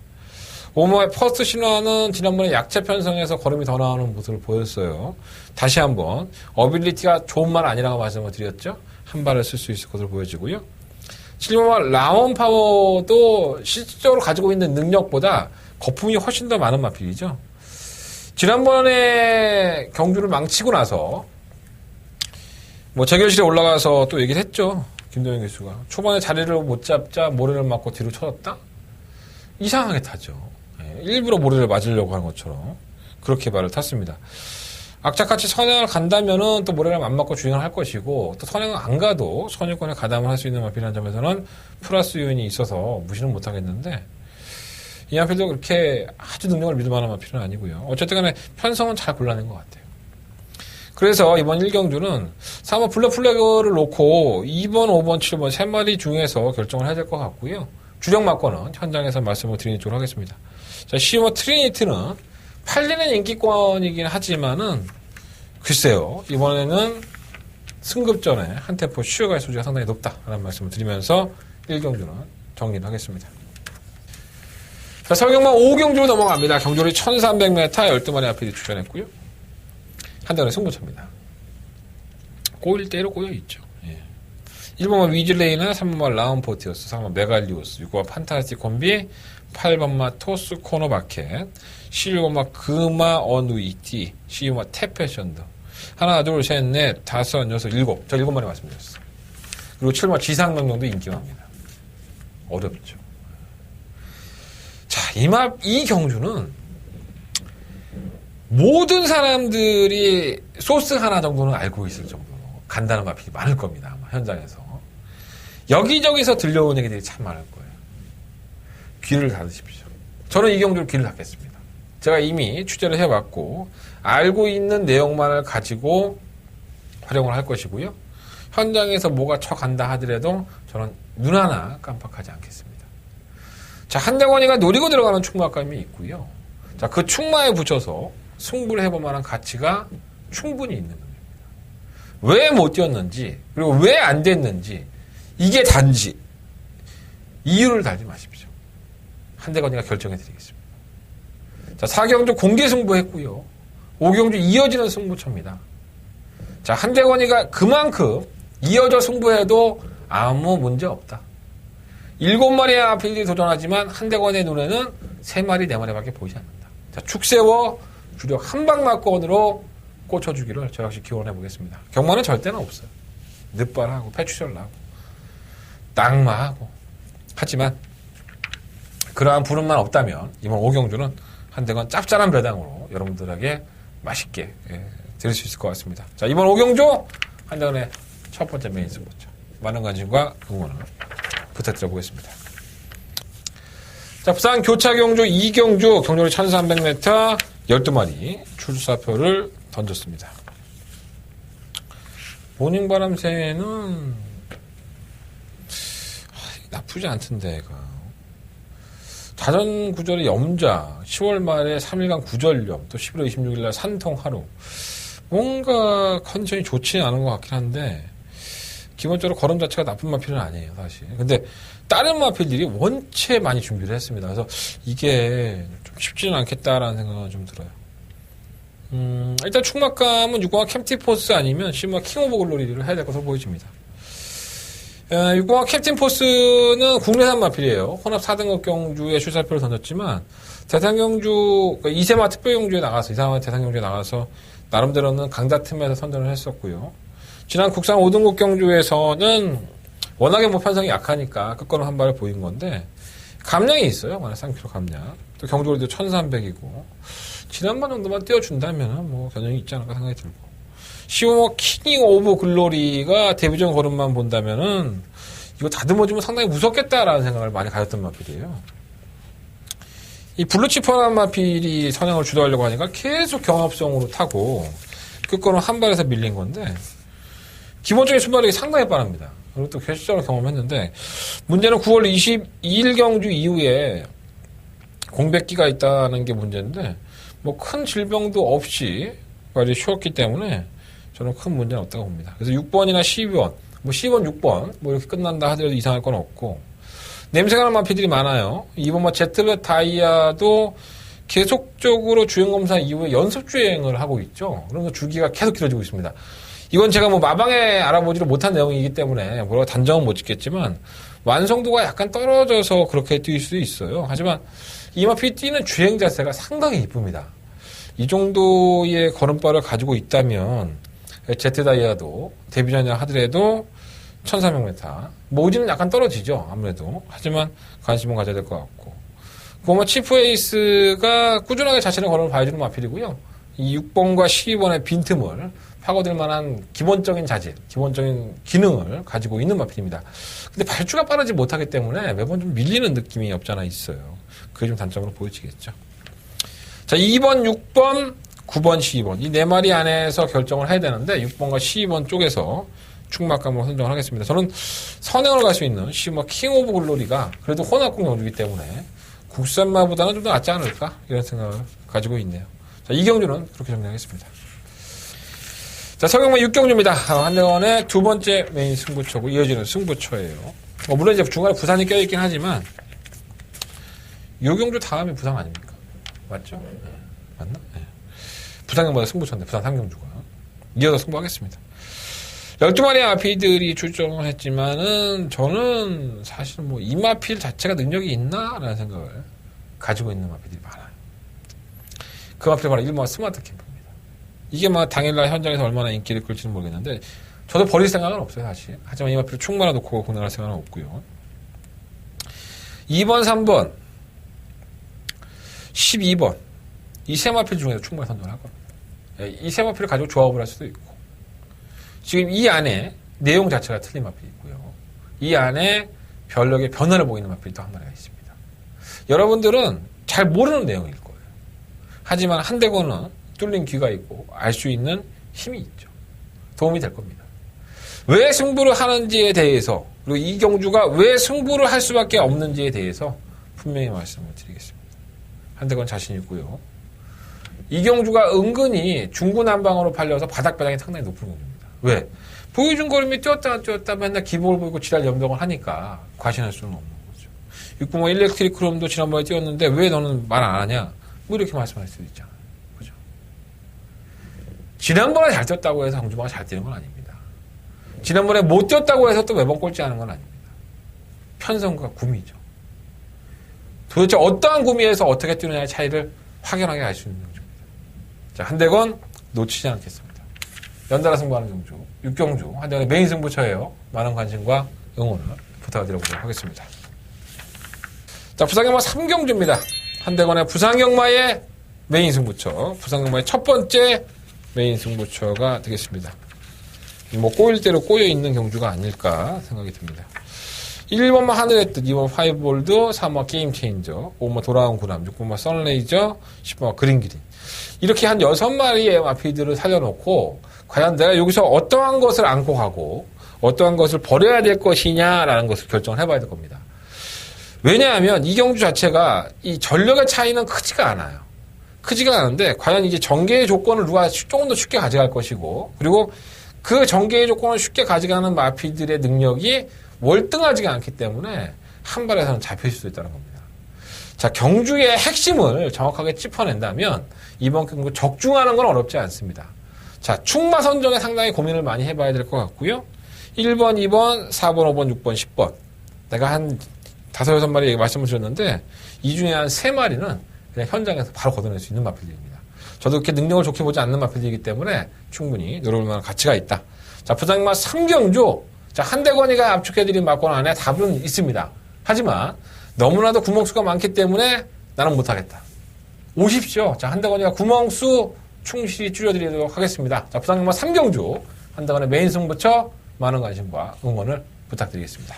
오모의 퍼스트 신화는 지난번에 약체 편성에서 걸음이 더 나오는 모습을 보였어요. 다시 한번 어빌리티가 좋은 말 아니라고 말씀을 드렸죠. 한 발을 쓸 수 있을 것으로 보여지고요. 7번마 라온 파워도 실질적으로 가지고 있는 능력보다 거품이 훨씬 더 많은 마필이죠. 지난번에 경주를 망치고 나서 뭐 재결실에 올라가서 또 얘기를 했죠. 김동현 교수가 초반에 자리를 못 잡자 모래를 맞고 뒤로 쳐졌다. 이상하게 타죠. 일부러 모래를 맞으려고 하는 것처럼 그렇게 발을 탔습니다. 악착같이 선행을 간다면은 또 모래를 안 맞고 주행을 할 것이고 또 선행을 안 가도 선유권에 가담을 할 수 있는 마필이라는 점에서는 플러스 요인이 있어서 무시는 못 하겠는데 이 마필도 그렇게 아주 능력을 믿을 만한 마필은 아니고요. 어쨌든 간에 편성은 잘 골라낸 것 같아요. 그래서 이번 1경주는 3번 블랙 플래그를 놓고 2번, 5번, 7번 3마리 중에서 결정을 해야 될 것 같고요. 주력 막권은 현장에서 말씀을 드리는 쪽으로 하겠습니다. 자, 시모 트리니티는 팔리는 인기권이긴 하지만은 글쎄요. 이번에는 승급전에 한 템포 쉬어갈 소지가 상당히 높다라는 말씀을 드리면서 1경주는 정리를 하겠습니다. 자, 설경만 5경주로 넘어갑니다. 경주리 1300m 12마리 앞에 출전했고요. 한대간의 승부차입니다. 꼬일 대로 꼬여있죠. 1번만 위즐레이나 3번만 라운포티어스, 3번만 메갈리오스, 6번만 판타스틱 콤비, 8번만 토스 코너바켓, 11번만 그마 어누이티, 12번만 태패션드. 하나, 둘, 셋, 넷, 다섯, 여섯, 일곱. 저 7마리 말씀드렸어요. 그리고 7번만 지상명령도 인기합니다. 어렵죠. 자, 이 경주는 모든 사람들이 소스 하나 정도는 알고 있을 정도로 간다는 마필이 많을 겁니다. 아마 현장에서. 여기저기서 들려오는 얘기들이 참 많을 거예요. 귀를 닫으십시오. 저는 이 경주를 귀를 닫겠습니다. 제가 이미 취재를 해왔고 알고 있는 내용만을 가지고 활용을 할 것이고요. 현장에서 뭐가 쳐간다 하더라도 저는 눈 하나 깜빡하지 않겠습니다. 자, 한대건이가 노리고 들어가는 충마감이 있고요. 자, 그 충마에 붙여서 승부를 해볼 만한 가치가 충분히 있는 겁니다. 왜 못 뛰었는지 그리고 왜 안 됐는지 이게 단지 이유를 달지 마십시오. 한대건이가 결정해 드리겠습니다. 자, 4경주 공개 승부했고요. 5경주 이어지는 승부처입니다. 자, 한대건이가 그만큼 이어져 승부해도 아무 문제 없다. 7마리의 아필이 도전하지만 한대건의 눈에는 3마리, 4마리밖에 보이지 않는다. 자, 축세워 주력 한방막권으로 꽂혀주기를 저 역시 기원해 보겠습니다. 경마는 절대는 없어요. 늦발하고 패추절나고 낙마하고 하지만 그러한 부름만 없다면 이번 5경주는 한대건 짭짤한 배당으로 여러분들에게 맛있게 드릴 수 있을 것 같습니다. 자, 이번 5경주 한대건의 첫 번째 메인 승부죠. 많은 관심과 응원을 부탁드려 보겠습니다. 자, 부산 교차경주 2경주 경주리 1300m 12마리 출사표를 던졌습니다. 모닝바람새는 나쁘지 않던데 얘가. 자전 구절의 염자 10월 말에 3일간 구절염 또 11월 26일날 산통 하루 뭔가 컨디션이 좋지는 않은 것 같긴 한데 기본적으로 걸음 자체가 나쁜 마필은 아니에요 사실. 근데 다른 마필들이 원체 많이 준비를 했습니다. 그래서 이게 좀 쉽지는 않겠다라는 생각은 좀 들어요. 일단 충막감은 6번 캠티포스 아니면 10번 킹 오브 글로리를 해야 될 것으로 보여집니다. 6공화 캡틴 포스는 국내산 마필이에요. 혼합 4등급 경주에 출사표를 던졌지만 대상경주, 그러니까 이세마 특별경주에 나가서, 이세마 대상경주에 나가서 나름대로는 강자 틈에서 선전을 했었고요. 지난 국산 5등급 경주에서는 워낙에 뭐 편성이 약하니까 끝걸음 한 발을 보인 건데 감량이 있어요. 만약 쌍피로 감량. 또 경주거리도 1300이고 지난번 정도만 띄워준다면 뭐 견연이 있지 않을까 생각이 들고 15호 킹 오브 글로리가 데뷔전 걸음만 본다면은 이거 다듬어주면 상당히 무섭겠다라는 생각을 많이 가졌던 마필이에요. 이 블루치퍼라는 마필이 선행을 주도하려고 하니까 계속 경합성으로 타고 끝걸음 한 발에서 밀린 건데 기본적인 순발력이 상당히 빠릅니다. 그리고 또 결실적으로 경험했는데 문제는 9월 22일 경주 이후에 공백기가 있다는 게 문제인데 뭐 큰 질병도 없이 발이 쉬웠기 때문에 저는 큰 문제는 없다고 봅니다. 그래서 6번이나 12번, 뭐 12번, 6번 뭐 이렇게 끝난다 하더라도 이상할 건 없고 냄새가 나는 마피들이 많아요. 이번 뭐 제트벳 다이아도 계속적으로 주행검사 이후에 연속 주행을 하고 있죠. 그러면서 주기가 계속 길어지고 있습니다. 이건 제가 뭐 마방에 알아보지를 못한 내용이기 때문에 뭐라고 단정은 못 짓겠지만 완성도가 약간 떨어져서 그렇게 뛸 수도 있어요. 하지만 이 마피 뛰는 주행 자세가 상당히 이쁩니다. 이 정도의 걸음발을 가지고 있다면 제트다이아도 데뷔전이라 하더라도 1300m 모지는 약간 떨어지죠. 아무래도. 하지만 관심은 가져야 될 것 같고 고마 치프에이스가 꾸준하게 자신의 걸음을 봐주는 마필이고요. 이 6번과 12번의 빈틈을 파고들 만한 기본적인 자질, 기본적인 기능을 가지고 있는 마필입니다. 근데 발주가 빠르지 못하기 때문에 매번 좀 밀리는 느낌이 없지 않아 있어요. 그게 좀 단점으로 보여지겠죠. 자, 2번, 6번, 9번, 12번. 이 네 마리 안에서 결정을 해야 되는데 6번과 12번 쪽에서 충막감으로 선정을 하겠습니다. 저는 선행을 갈 수 있는 12번 킹 오브 글로리가 그래도 혼합공 경주이기 때문에 국산마보다는 좀 더 낫지 않을까? 이런 생각을 가지고 있네요. 자, 이 경주는 그렇게 정리하겠습니다. 자, 서경마 6경주입니다. 한대원의 두 번째 메인 승부처고 이어지는 승부처예요. 물론 이제 중간에 부산이 껴있긴 하지만 이 경주 다음이 부산 아닙니까? 맞죠? 네. 맞나? 네. 부산경보다 승부처인데 부산 3경주가 이어서 승부하겠습니다. 12마리의 마필들이 출전을 했지만은 저는 사실 뭐 이 마필 자체가 능력이 있나라는 생각을 가지고 있는 마필들이 많아요. 그 마필이 바로 1번 스마트 캠프입니다. 이게 막 당일날 현장에서 얼마나 인기를 끌지는 모르겠는데 저도 버릴 생각은 없어요, 사실. 하지만 이 마필을 충분히 놓고 공략할 생각은 없고요. 2번, 3번, 12번 이 세 마필 중에서 충분히 선정을 할 겁니다. 이 세 마필을 가지고 조합을 할 수도 있고 지금 이 안에 내용 자체가 틀린 마필이 있고요. 이 안에 별력의 변화를 보이는 마필이 또 한 마리가 있습니다. 여러분들은 잘 모르는 내용일 거예요. 하지만 한대고는 뚫린 귀가 있고 알 수 있는 힘이 있죠. 도움이 될 겁니다. 왜 승부를 하는지에 대해서 그리고 이 경주가 왜 승부를 할 수밖에 없는지에 대해서 분명히 말씀을 드리겠습니다. 한대건 자신 있고요. 이 경주가 은근히 중구난방으로 팔려서 바닥바닥이 상당히 높은 경주입니다. 왜? 보여준 걸음이 뛰었다 맨날 기복을 보이고 지랄 연병을 하니까 과신할 수는 없는 거죠. 695 일렉트리크롬도 지난번에 뛰었는데 왜 너는 말 안 하냐? 뭐 이렇게 말씀할 수도 있잖아요. 그죠? 지난번에 잘 뛰었다고 해서 황주마가 잘 뛰는 건 아닙니다. 지난번에 못 뛰었다고 해서 또 매번 꼴찌하는 건 아닙니다. 편성과 구미죠. 도대체 어떠한 구미에서 어떻게 뛰느냐의 차이를 확연하게 알 수 있는 경주입니다. 자, 한대건 놓치지 않겠습니다. 연달아 승부하는 경주, 6경주, 한대건의 메인 승부처예요. 많은 관심과 응원을 부탁드려보도록 하겠습니다. 자, 부산경마 3경주입니다. 한대건의 부산경마의 메인 승부처, 부산경마의 첫 번째 메인 승부처가 되겠습니다. 뭐 꼬일 대로 꼬여있는 경주가 아닐까 생각이 듭니다. 1번만 하늘의 뜻, 2번 파이볼드, 3번 게임체인저, 5번 돌아온 구남, 6번만 선레이저, 10번만 그린그린. 이렇게 한 6마리의 마피들을 살려놓고 과연 내가 여기서 어떠한 것을 안고 가고 어떠한 것을 버려야 될 것이냐라는 것을 결정을 해봐야 될 겁니다. 왜냐하면 이 경주 자체가 이 전력의 차이는 크지가 않아요. 크지가 않은데 과연 이제 전개의 조건을 누가 조금 더 쉽게 가져갈 것이고 그리고 그 전개의 조건을 쉽게 가져가는 마피들의 능력이 월등하지가 않기 때문에 한 발에서는 잡힐 수도 있다는 겁니다. 자, 경주의 핵심을 정확하게 짚어낸다면 이번 경주 적중하는 건 어렵지 않습니다. 자, 충마 선정에 상당히 고민을 많이 해봐야 될 것 같고요. 1번, 2번, 4번, 5번, 6번, 10번. 내가 한 5, 6마리 말씀을 드렸는데 이 중에 한 3마리는 그냥 현장에서 바로 걷어낼 수 있는 마필들입니다. 저도 그렇게 능력을 좋게 보지 않는 마필들이기 때문에 충분히 노려볼 만한 가치가 있다. 자, 부장님만 3경주. 자, 한대건이가 압축해드린 막권 안에 답은 있습니다. 하지만 너무나도 구멍수가 많기 때문에 나는 못하겠다. 오십시오. 자, 한대건이가 구멍수 충실히 줄여드리도록 하겠습니다. 자, 부장님만 3경주. 한대건의 메인 승부처 많은 관심과 응원을 부탁드리겠습니다.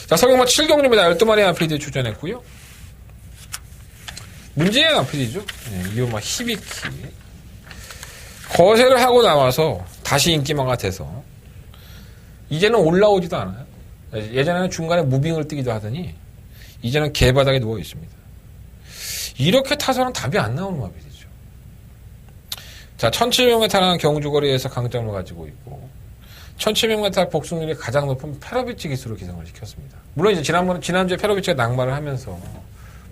자, 서경마 7경주입니다. 12마리 마필들이 출전했고요. 문제의 마필이죠. 네, 이호마 히비키. 거세를 하고 나와서 다시 인기마가 돼서 이제는 올라오지도 않아요. 예전에는 중간에 무빙을 뛰기도 하더니 이제는 개바닥에 누워 있습니다. 이렇게 타서는 답이 안 나오는 마필이죠. 자, 1700m라는 경주거리에서 강점을 가지고 있고 1700m 복승률이 가장 높은 페로비치 기수로 기성을 시켰습니다. 물론 이제 지난주에 페로비치가 낙마를 하면서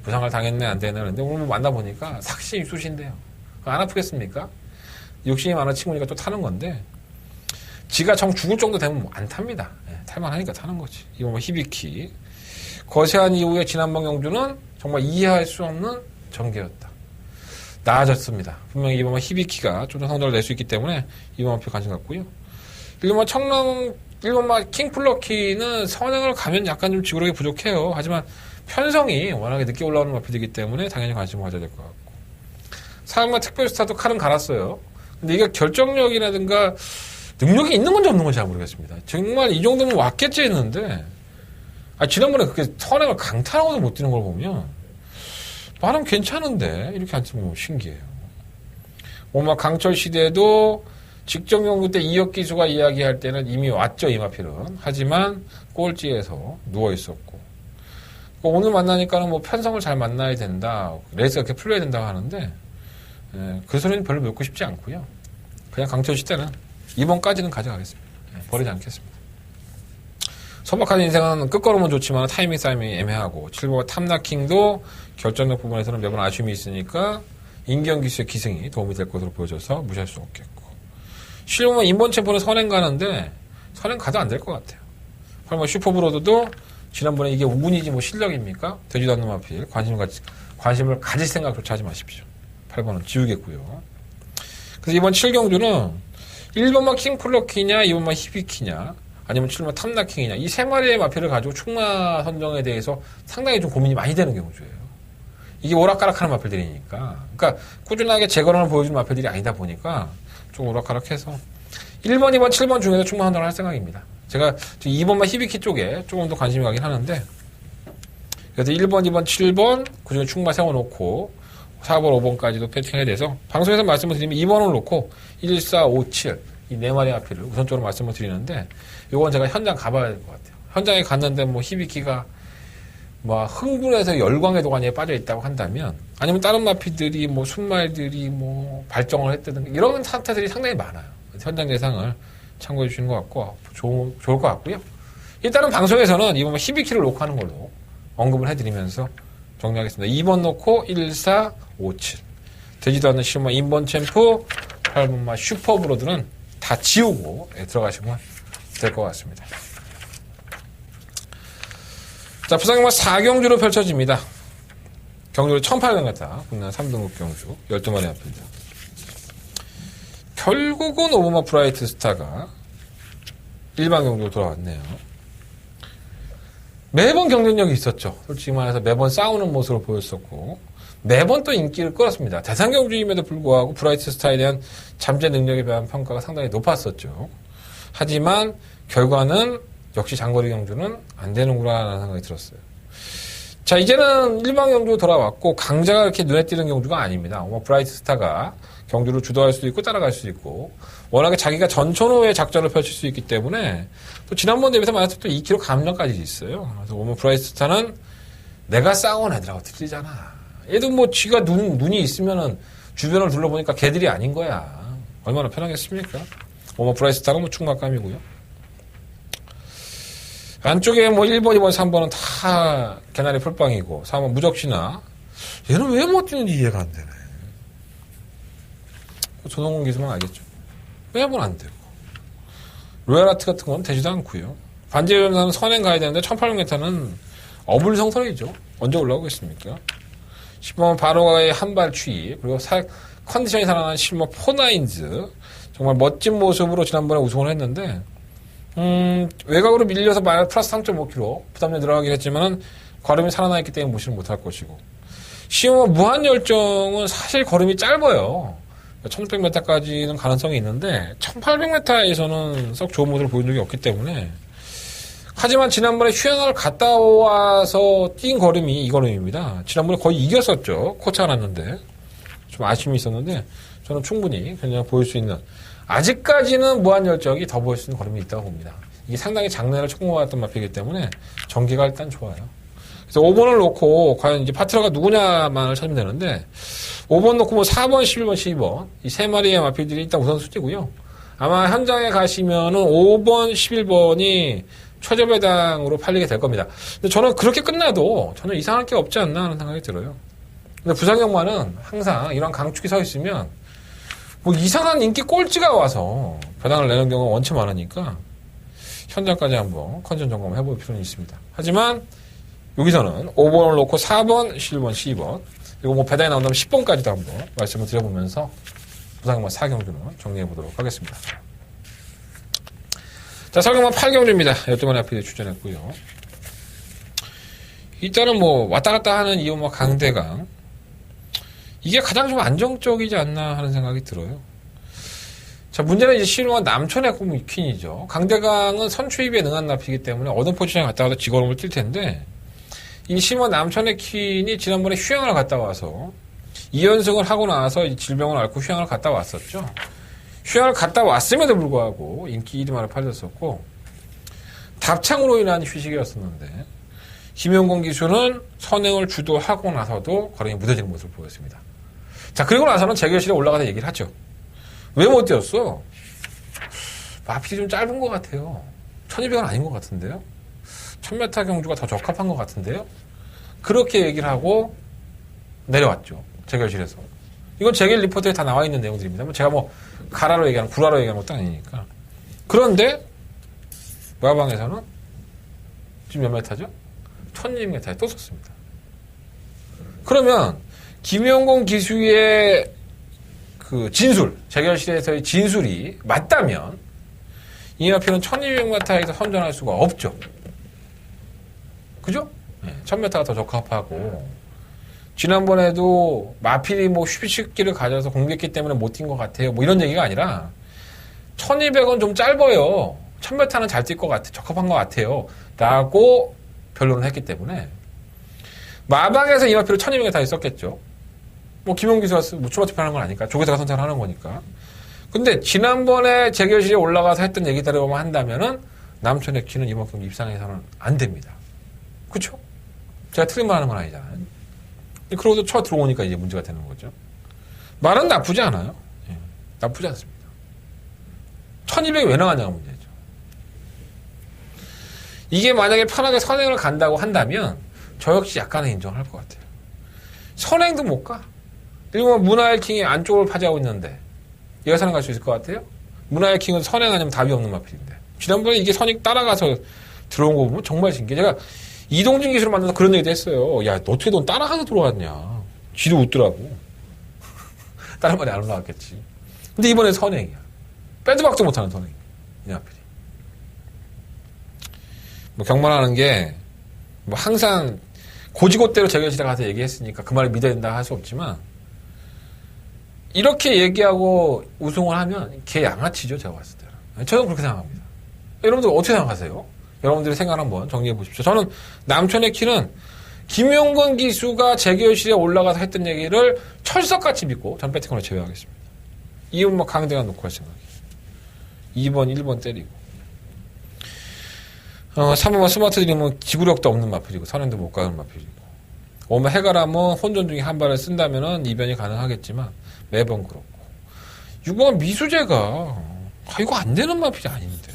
부상을 당했네 안 되네 하는데 오늘 만나보니까 삭신 수신데요. 안 아프겠습니까? 욕심이 많은 친구니까 또 타는 건데 지가 정 죽을 정도 되면 안 탑니다. 네, 탈만하니까 타는 거지. 이거 뭐 히비키. 거세한 이후에 지난번 경주는 정말 이해할 수 없는 전개였다. 나아졌습니다. 분명히 이번 히비키가 좀 더 성적을 낼 수 있기 때문에 이번 표 관심 갖고요. 1번 청랑 1번 킹플러키는 선행을 가면 약간 좀 지구력이 부족해요. 하지만 편성이 워낙에 늦게 올라오는 마필이기 때문에 당연히 관심을 가져야 될 것 같고 4번마 특별스타도 칼은 갈았어요. 근데 이게 결정력이라든가 능력이 있는 건지 없는 건지 잘 모르겠습니다. 정말 이 정도면 왔겠지 했는데 지난번에 그렇게 선행을 강탈하고도 못 뛰는 걸 보면 나름 괜찮은데 이렇게 안 뛰면 신기해요. 막 강철 시대도 직전 경주 때 이혁 기수가 이야기할 때는 이미 왔죠, 이 마필은. 하지만 꼴찌에서 누워 있었고 오늘 만나니까는 뭐 편성을 잘 만나야 된다, 레이스가 이렇게 풀려야 된다고 하는데 그 소리는 별로 듣고 싶지 않고요. 그냥 강철 시대는 이번까지는 가져가겠습니다. 버리지 않겠습니다. 소박한 인생은 끝걸음은 좋지만 타이밍 싸움이 애매하고 7번 탐나킹도 결정력 부분에서는 매번 아쉬움이 있으니까 임기영 기수의 기승이 도움이 될 것으로 보여져서 무시할 수 없겠고 실험은 인본 챔프는 선행 가는데 선행 가도 안 될 것 같아요. 설마 슈퍼브로드도 지난번에 이게 운이지 뭐 실력입니까? 되지도 않는 마필 관심을 가질 생각조차 하지 마십시오. 8번은 지우겠고요. 그래서 이번 7경주는 1번만 킹플러키냐 2번만 히비키냐 아니면 7번만 탐나킹이냐 이 세 마리의 마필을 가지고 충마 선정에 대해서 상당히 좀 고민이 많이 되는 경주예요. 이게 오락가락하는 마필들이니까 그러니까 꾸준하게 재건을 보여주는 마필들이 아니다 보니까 좀 오락가락해서 1번, 2번, 7번 중에서 충마 선정을 할 생각입니다. 제가 2번만 히비키 쪽에 조금 더 관심이 가긴 하는데 그래서 1번, 2번, 7번 그중에 충마 세워놓고 4번, 5번까지도 패팅해야 돼서 방송에서 말씀을 드리면 2번을 놓고 1, 4, 5, 7 이 네 마리 마필을 우선적으로 말씀을 드리는데 이건 제가 현장 가봐야 될 것 같아요. 현장에 갔는데 뭐 히비키가 뭐 흥분해서 열광의 도가니에 빠져 있다고 한다면 아니면 다른 마피들이 뭐 순말들이 뭐 발정을 했다든가 이런 사태들이 상당히 많아요. 현장 예상을 참고해 주시는 것 같고 좋을 것 같고요. 일단은 방송에서는 이번 히비키를 놓고 하는 걸로 언급을 해드리면서 정리하겠습니다. 2번 놓고 1, 4, 5, 7 되지도 않는 실마 인본 챔프 8번마 슈퍼브로드는 다 지우고 들어가시면 될 것 같습니다. 자, 부산경마 4경주로 펼쳐집니다. 경주를 1800m, 국내 3등급 경주, 12마리 앞입니다. 결국은 오버마 브라이트 스타가 일반 경주로 돌아왔네요. 매번 경쟁력이 있었죠. 솔직히 말해서 매번 싸우는 모습을 보였었고, 매번 또 인기를 끌었습니다. 대상 경주임에도 불구하고 브라이트 스타에 대한 잠재 능력에 대한 평가가 상당히 높았었죠. 하지만 결과는 역시 장거리 경주는 안 되는구나 라는 생각이 들었어요. 자, 이제는 일반 경주 돌아왔고 강자가 이렇게 눈에 띄는 경주가 아닙니다. 브라이트 스타가 경주를 주도할 수도 있고 따라갈 수도 있고 워낙에 자기가 전천후의 작전을 펼칠 수 있기 때문에 또 지난번 대회에서 말해서 또 2kg 감량까지 있어요. 그래서 브라이트 스타는 내가 싸운 애들하고 틀리잖아. 얘도 뭐 쥐가 눈이 있으면은 주변을 둘러보니까 걔들이 아닌 거야. 얼마나 편하겠습니까? 브라이트 스타는 뭐 충각감이고요. 안쪽에 뭐 1번, 2번, 3번은 다 개나리 풀빵이고 3번 무적시나 얘는 왜 못 뛰는지 이해가 안 되네. 조동훈 기수만 알겠죠. 왜 못 안 되고 로얄아트 같은 건 되지도 않고요. 반지의전사는 선행 가야 되는데 1800m는 어불성설이죠. 언제 올라오겠습니까? 10번 바로가의 한발 추이, 그리고 컨디션이 살아난 실버 포나인즈, 정말 멋진 모습으로 지난번에 우승을 했는데 외곽으로 밀려서 플러스 3.5km 부담력 들어가긴 했지만 걸음이 살아나 있기 때문에 무시를 못할 것이고, 시험 무한열정은 사실 걸음이 짧아요. 1600m까지는 가능성이 있는데 1800m에서는 썩 좋은 모습을 보인 적이 없기 때문에, 하지만 지난번에 휴양을 갔다 와서 뛴 걸음이 이 걸음입니다. 지난번에 거의 이겼었죠. 코차 났는데 좀 아쉬움이 있었는데, 저는 충분히 그냥 보일 수 있는, 아직까지는 무한열정이 더 보일 수 있는 걸음이 있다고 봅니다. 이게 상당히 장래를 촉구해왔던 마피이기 때문에 전개가 일단 좋아요. 그래서 5번을 놓고 과연 이제 파트너가 누구냐만을 찾으면 되는데, 5번 놓고 뭐 4번, 11번, 12번 이 세 마리의 마피들이 일단 우선순위고요. 아마 현장에 가시면은 5번, 11번이 최저배당으로 팔리게 될 겁니다. 근데 저는 그렇게 끝나도 저는 이상할 게 없지 않나 하는 생각이 들어요. 근데 부산경마는 항상 이런 강축이 서 있으면 뭐 이상한 인기 꼴찌가 와서 배당을 내는 경우가 원체 많으니까 현장까지 한번 컨디션 점검을 해볼 필요는 있습니다. 하지만 여기서는 5번을 놓고 4번, 11번, 12번, 그리고 뭐 배당이 나온다면 10번까지도 한번 말씀을 드려보면서 부산경마 4경주는 정리해 보도록 하겠습니다. 자, 설경마 8경주입니다. 12번의 앞에 출전했고요. 일단은 뭐 왔다 갔다 하는 이호마 강대강, 이게 가장 좀 안정적이지 않나 하는 생각이 들어요. 자, 문제는 이제 신호와 남촌의 퀸이죠. 강대강은 선추입에 능한 납이기 때문에 어느 포지션에 갔다 와도 지걸음을 뛸 텐데, 이 신호 남촌의 퀸이 지난번에 휴양을 갔다 와서 2연승을 하고 나서 이 질병을 앓고 휴양을 갔다 왔었죠. 휴양을 갔다 왔음에도 불구하고 인기 1위만을 팔렸었고, 답창으로 인한 휴식이었었는데, 김용곤 기수는 선행을 주도하고 나서도 걸음이 무뎌지는 모습을 보였습니다. 자, 그리고 나서는 재결실에 올라가서 얘기를 하죠. 왜 못 뛰었어? 마필이 좀 짧은 것 같아요. 1200은 아닌 것 같은데요? 1000m 경주가 더 적합한 것 같은데요? 그렇게 얘기를 하고 내려왔죠. 재결실에서. 이건 재결 리포트에 다 나와 있는 내용들입니다. 제가 뭐 가라로 얘기하는, 구라로 얘기하는 것도 아니니까. 그런데 마방에서는 지금 몇 메타죠? 1200m에 또 썼습니다. 그러면 김용곤 기수의 그 진술, 재결실에서의 진술이 맞다면 이 마필은 1200m에서 선전할 수가 없죠. 그죠? 네, 1000m가 더 적합하고, 지난번에도 마필이 뭐 휴식기를 가져서 공격했기 때문에 못 뛴 것 같아요. 뭐 이런 얘기가 아니라 1200은 좀 짧아요. 1000m는 잘 뛸 것 같아, 적합한 것 같아요. 라고 변론을 했기 때문에 마방에서 이 마필을 1200m에 썼겠죠. 뭐 김용 기수가 무초마 투표하는 건 아니까, 조계사가 선택을 하는 거니까. 근데 지난번에 재결실에 올라가서 했던 얘기대로만 한다면은 남촌의 키는 이번 경기 입상에서는 안 됩니다. 그쵸? 제가 틀린 말 하는 건 아니잖아요. 그러고도 쳐 들어오니까 이제 문제가 되는 거죠. 말은 나쁘지 않아요. 예, 나쁘지 않습니다. 1200이 왜 나가냐가 문제죠. 이게 만약에 편하게 선행을 간다고 한다면 저 역시 약간은 인정할 것 같아요. 선행도 못 가. 그리고 문화의 킹이 안쪽을 파지하고 있는데 얘가 선행 갈 수 있을 것 같아요? 문화의 킹은 선행 아니면 답이 없는 마필인데, 지난번에 이게 선행 따라가서 들어온 거 보면 정말 신기해. 제가 이동진 기수를 만나서 그런 얘기도 했어요. 야, 너 어떻게 넌 따라가서 들어왔냐. 쥐도 웃더라고. 다른 말이 안 올라왔겠지. 근데 이번에 선행이야. 빼도 박도 못하는 선행. 이 마필이. 뭐 경만하는 게 뭐 항상 고지고대로 재결실에 가서 얘기했으니까 그 말을 믿어야 된다 할 수 없지만, 이렇게 얘기하고 우승을 하면 걔 양아치죠, 제가 봤을 때는. 저는 그렇게 생각합니다. 여러분들 어떻게 생각하세요? 여러분들의 생각 한번 정리해 보십시오. 저는 남촌의 키는 김용건 기수가 재결실에 올라가서 했던 얘기를 철석같이 믿고 전 배팅으로 제외하겠습니다. 2번 뭐 강대가 놓고 할 생각이에요. 2번, 1번 때리고. 3번 스마트 드림은 지구력도 없는 마필이고 선행도 못 가는 마필이고, 5번 해가람은 혼전 중에 한 발을 쓴다면은 이변이 가능하겠지만 매번 그렇고, 6번 미수재가 이거 안 되는 마필이 아닌데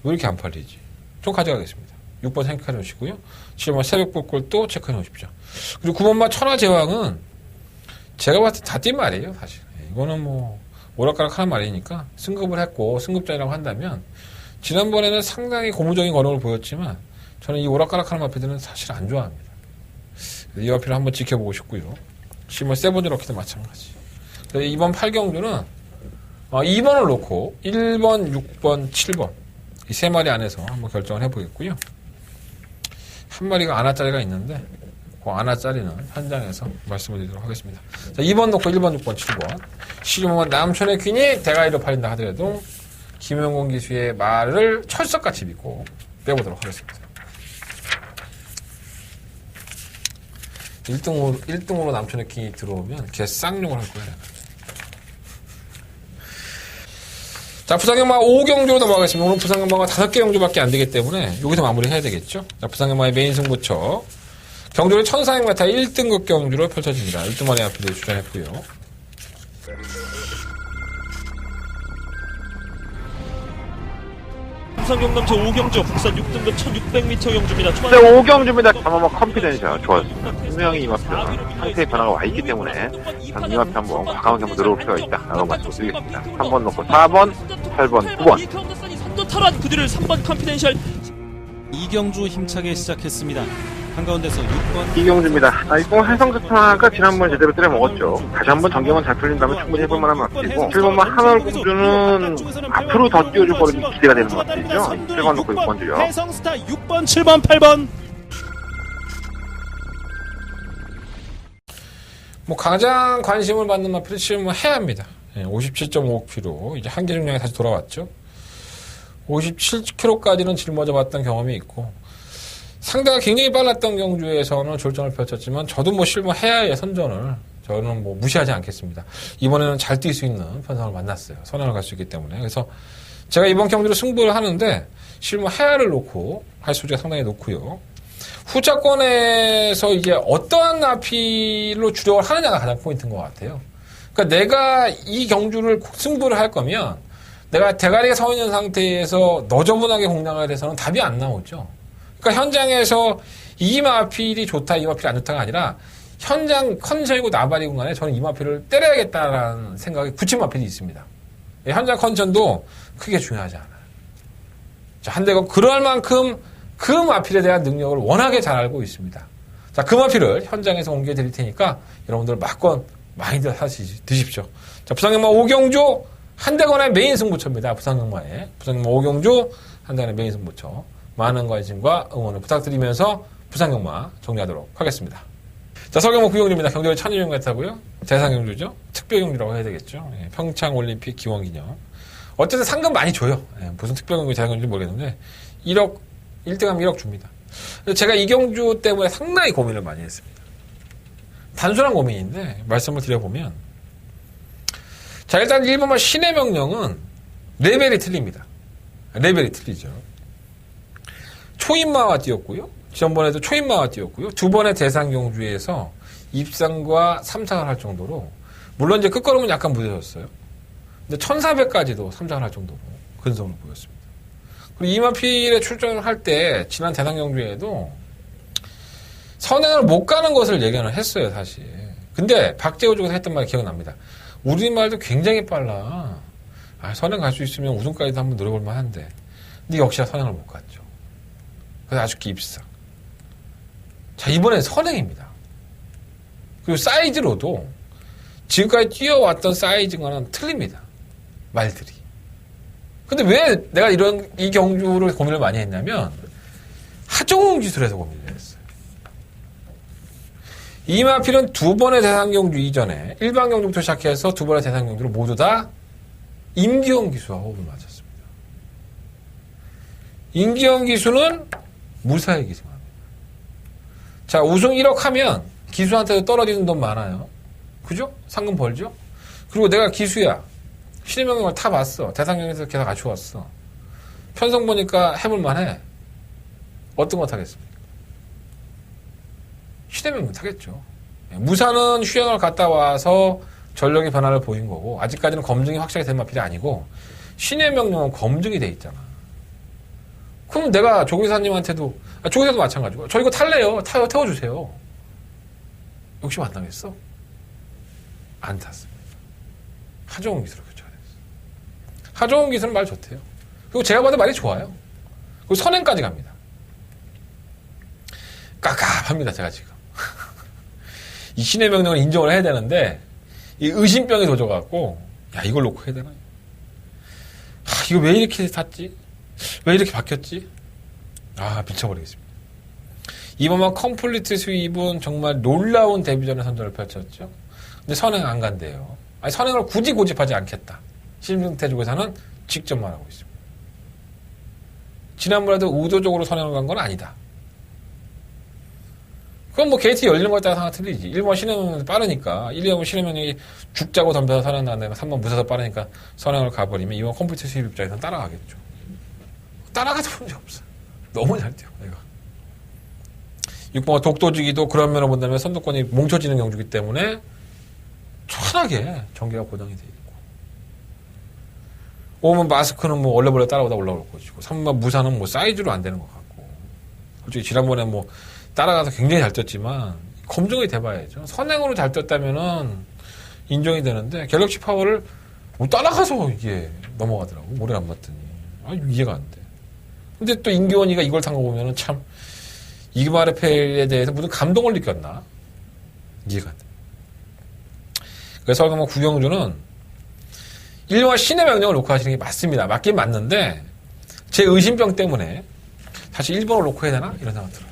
왜 이렇게 안 팔리지? 좀 가져가겠습니다. 6번 생각해 놓으시고요. 7번 새벽불꿀도 체크해 놓으십시오. 그리고 9번마 천하제왕은 제가 봤을 때 다 뛴 말이에요, 사실. 이거는 뭐 오락가락하는 말이니까 승급을 했고 승급전이라고 한다면 지난번에는 상당히 고무적인 걸음을 보였지만 저는 이 오락가락하는 마피들은 사실 안 좋아합니다. 이 마피를 한번 지켜보고 싶고요. 실물 세븐드럭키도 마찬가지. 이번 8경주는 2번을 놓고 1번, 6번, 7번 이 세 마리 안에서 한번 결정을 해보겠고요. 한 마리가 아나짜리가 있는데 그 아나짜리는 현장에서 말씀을 드리도록 하겠습니다. 자, 2번 놓고 1번, 6번, 7번 실무원 남촌의 퀸이 대가리로 팔린다 하더라도 김용곤 기수의 말을 철석같이 믿고 빼보도록 하겠습니다. 1등으로 남촌의 퀸이 들어오면 걔 쌍욕을 할 거예요. 자, 부산경마 5경주로 넘어가겠습니다. 오늘 부산경마가 5개 경주밖에 안 되기 때문에 여기서 마무리해야 되겠죠. 자, 부산경마의 메인 승부처 경주는 1400m 1등급 경주로 펼쳐집니다. 1등만의 앞에 출전했고요. 부산경남 제5경주 북산 6등급 1600m 경주입니다. 네, 5경주입니다. 잠깐만 컨피던셜 좋았습니다. 분명히 이 마피는 상태의 변화가 와 있기 때문에 이 마피 한번 과감하게 한번 늘어올 필요가 있다 라고 말씀드리겠습니다. 3번 놓고 4번, 8번, 9번 선도 탈환 그들을 3번 컨피덴셜 이경주 힘차게 시작했습니다. 한가운데서 6번 이경주입니다. 이번 해성스타가 지난번 제대로 때려 먹었죠. 다시 한번 전개만 잘 풀린다면 충분히 해볼 만한 마피고 7번만 하늘공주는 앞으로 더 뛰어줄 거로 기대가 되는 마피죠. 7번 놓고 6번주요. 해성스타 6번, 7번, 8번 뭐 가장 관심을 받는 마피를 지금 해야 합니다. 57.5kg 이제 한계 중량에 다시 돌아왔죠. 57kg까지는 짊어져 봤던 경험이 있고 상대가 굉장히 빨랐던 경주에서는 졸전을 펼쳤지만 저도 뭐 실무해야의 선전을 저는 뭐 무시하지 않겠습니다. 이번에는 잘 뛸 수 있는 편성을 만났어요. 선행을 갈 수 있기 때문에. 그래서 제가 이번 경주로 승부를 하는데 실무해야를 놓고 할 수지가 상당히 높고요. 후자권에서 이제 어떠한 나피로 주력을 하느냐가 가장 포인트인 것 같아요. 그러니까 내가 이 경주를 승부를 할 거면 내가 대가리가 서 있는 상태에서 너저분하게 공략을 해서는 답이 안 나오죠. 그러니까 현장에서 이 마필이 좋다, 이 마필이 안 좋다가 아니라 현장 컨디션이고 나발이고 간에 저는 이 마필을 때려야겠다라는 생각이 굳힌 마필이 있습니다. 현장 컨디션도 크게 중요하지 않아요. 자, 한대건 그럴 만큼 그 마필에 대한 능력을 워낙에 잘 알고 있습니다. 자, 그 마필을 현장에서 공개해 드릴 테니까 여러분들 막건 많이들 드십시오. 자, 부산경마 5경주 한대건의 메인 승부처입니다. 부산경마 5경주 한대건의 메인 승부처. 많은 관심과 응원을 부탁드리면서 부산경마 정리하도록 하겠습니다. 자, 서경마 9경주입니다. 경주의 천일용 같다고요? 대상경주죠? 특별경주라고 해야 되겠죠? 평창올림픽 기원기념. 어쨌든 상금 많이 줘요. 무슨 특별경주, 대상경주인지 모르겠는데 1억, 1등하면 1억 줍니다. 제가 이 경주 때문에 상당히 고민을 많이 했습니다. 단순한 고민인데 말씀을 드려보면 자, 일단 1번만 신의 명령은 레벨이 틀립니다. 레벨이 틀리죠. 초인마와 뛰었고요. 지난번에도 초인마와 뛰었고요. 두 번의 대상경주에서 입상과 3상을 할 정도로 물론 이제 끝걸음은 약간 무뎌졌어요. 근데 1400까지도 3상을 할 정도로 근성을 보였습니다. 그리고 이마필에 출전을 할 때 지난 대상경주에도 선행을 못 가는 것을 예견을 했어요, 사실. 근데 박재호 쪽에서 했던 말이 기억납니다. 우리말도 굉장히 빨라. 선행 갈 수 있으면 우승까지도 한번 노려볼 만한데. 근데 역시나 선행을 못 갔죠. 그래서 아쉽게 입상. 자, 이번엔 선행입니다. 그리고 사이즈로도 지금까지 뛰어왔던 사이즈와는 틀립니다. 말들이. 근데 왜 내가 이 경주를 고민을 많이 했냐면 하정웅 기술에서 고민을 했어요. 이 마필은 두 번의 대상경주 이전에 일반 경주부터 시작해서 두 번의 대상경주를 모두 다 임기영 기수와 호흡을 맞췄습니다. 임기영 기수는 무사히 기승합니다. 자, 우승 1억 하면 기수한테도 떨어지는 돈 많아요. 그죠? 상금 벌죠? 그리고 내가 기수야. 신의 명령을 타봤어. 대상경에서 계속 같이 왔어. 편성 보니까 해볼만해. 어떤 거 타겠습니까? 신의 명령 타겠죠. 무사는 휴양을 갔다 와서 전력의 변화를 보인 거고 아직까지는 검증이 확실하게 된 마필이 아니고 신의 명령은 검증이 돼 있잖아. 그럼 내가 조기사님한테도 조기사도 마찬가지고 저 이거 탈래요. 태워주세요. 욕심 안 나겠어? 안 탔습니다. 하정웅 기술을 교체해야 됩니다. 하정우 기수는 말 좋대요. 그리고 제가 봐도 말이 좋아요. 그리고 선행까지 갑니다. 깝깝합니다, 제가 지금. 이 신의 명령을 인정을 해야 되는데, 이 의심병이 도져갖고, 야, 이걸 놓고 해야 되나? 이거 왜 이렇게 샀지? 왜 이렇게 바뀌었지? 미쳐버리겠습니다. 이번만 컴플리트 수입은 정말 놀라운 데뷔전의 선전을 펼쳤죠. 근데 선행 안 간대요. 아니, 선행을 굳이 고집하지 않겠다. 신승태 쪽에서는 직접 말하고 있습니다. 지난번에도 의도적으로 선행을 간 건 아니다. 그건 뭐 게이트 열리는 거에 따라 상황 틀리지. 1번 신혜명이 빠르니까 1, 2번 신혜명이 죽자고 덤벼서 선행 나는데 3번 무서서 빠르니까 선행을 가버리면 2번 컴퓨터 수입 입장에서는 따라가겠죠. 따라가도 문제 없어. 너무 잘 뛰어 내가. 6번가 독도지기도 그런 면을 본다면 선두권이 뭉쳐지는 경주기 때문에 편하게 전개가 보장이 돼 있고 5번 마스크는 뭐 원래벌레 따라오다 올라올 것이고 3번 무사는 뭐 사이즈로 안 되는 것 같고 솔직히 지난번에 뭐 따라가서 굉장히 잘 뛰었지만 검증이 돼봐야죠. 선행으로 잘 뛰었다면은 인정이 되는데 갤럭시 파워를 뭐 따라가서 이게 넘어가더라고. 오래 안 봤더니 이해가 안 돼. 근데 또 임기원이가 이걸 탄 거 보면은 참 이그마르페에 대해서 무슨 감동을 느꼈나 이해가 안 돼. 그래서 뭐 구경주는 1번 신의 명령을 놓고 하시는 게 맞습니다. 맞긴 맞는데 제 의심병 때문에 다시 1번을 놓고 해야 되나 이런 생각 들어요.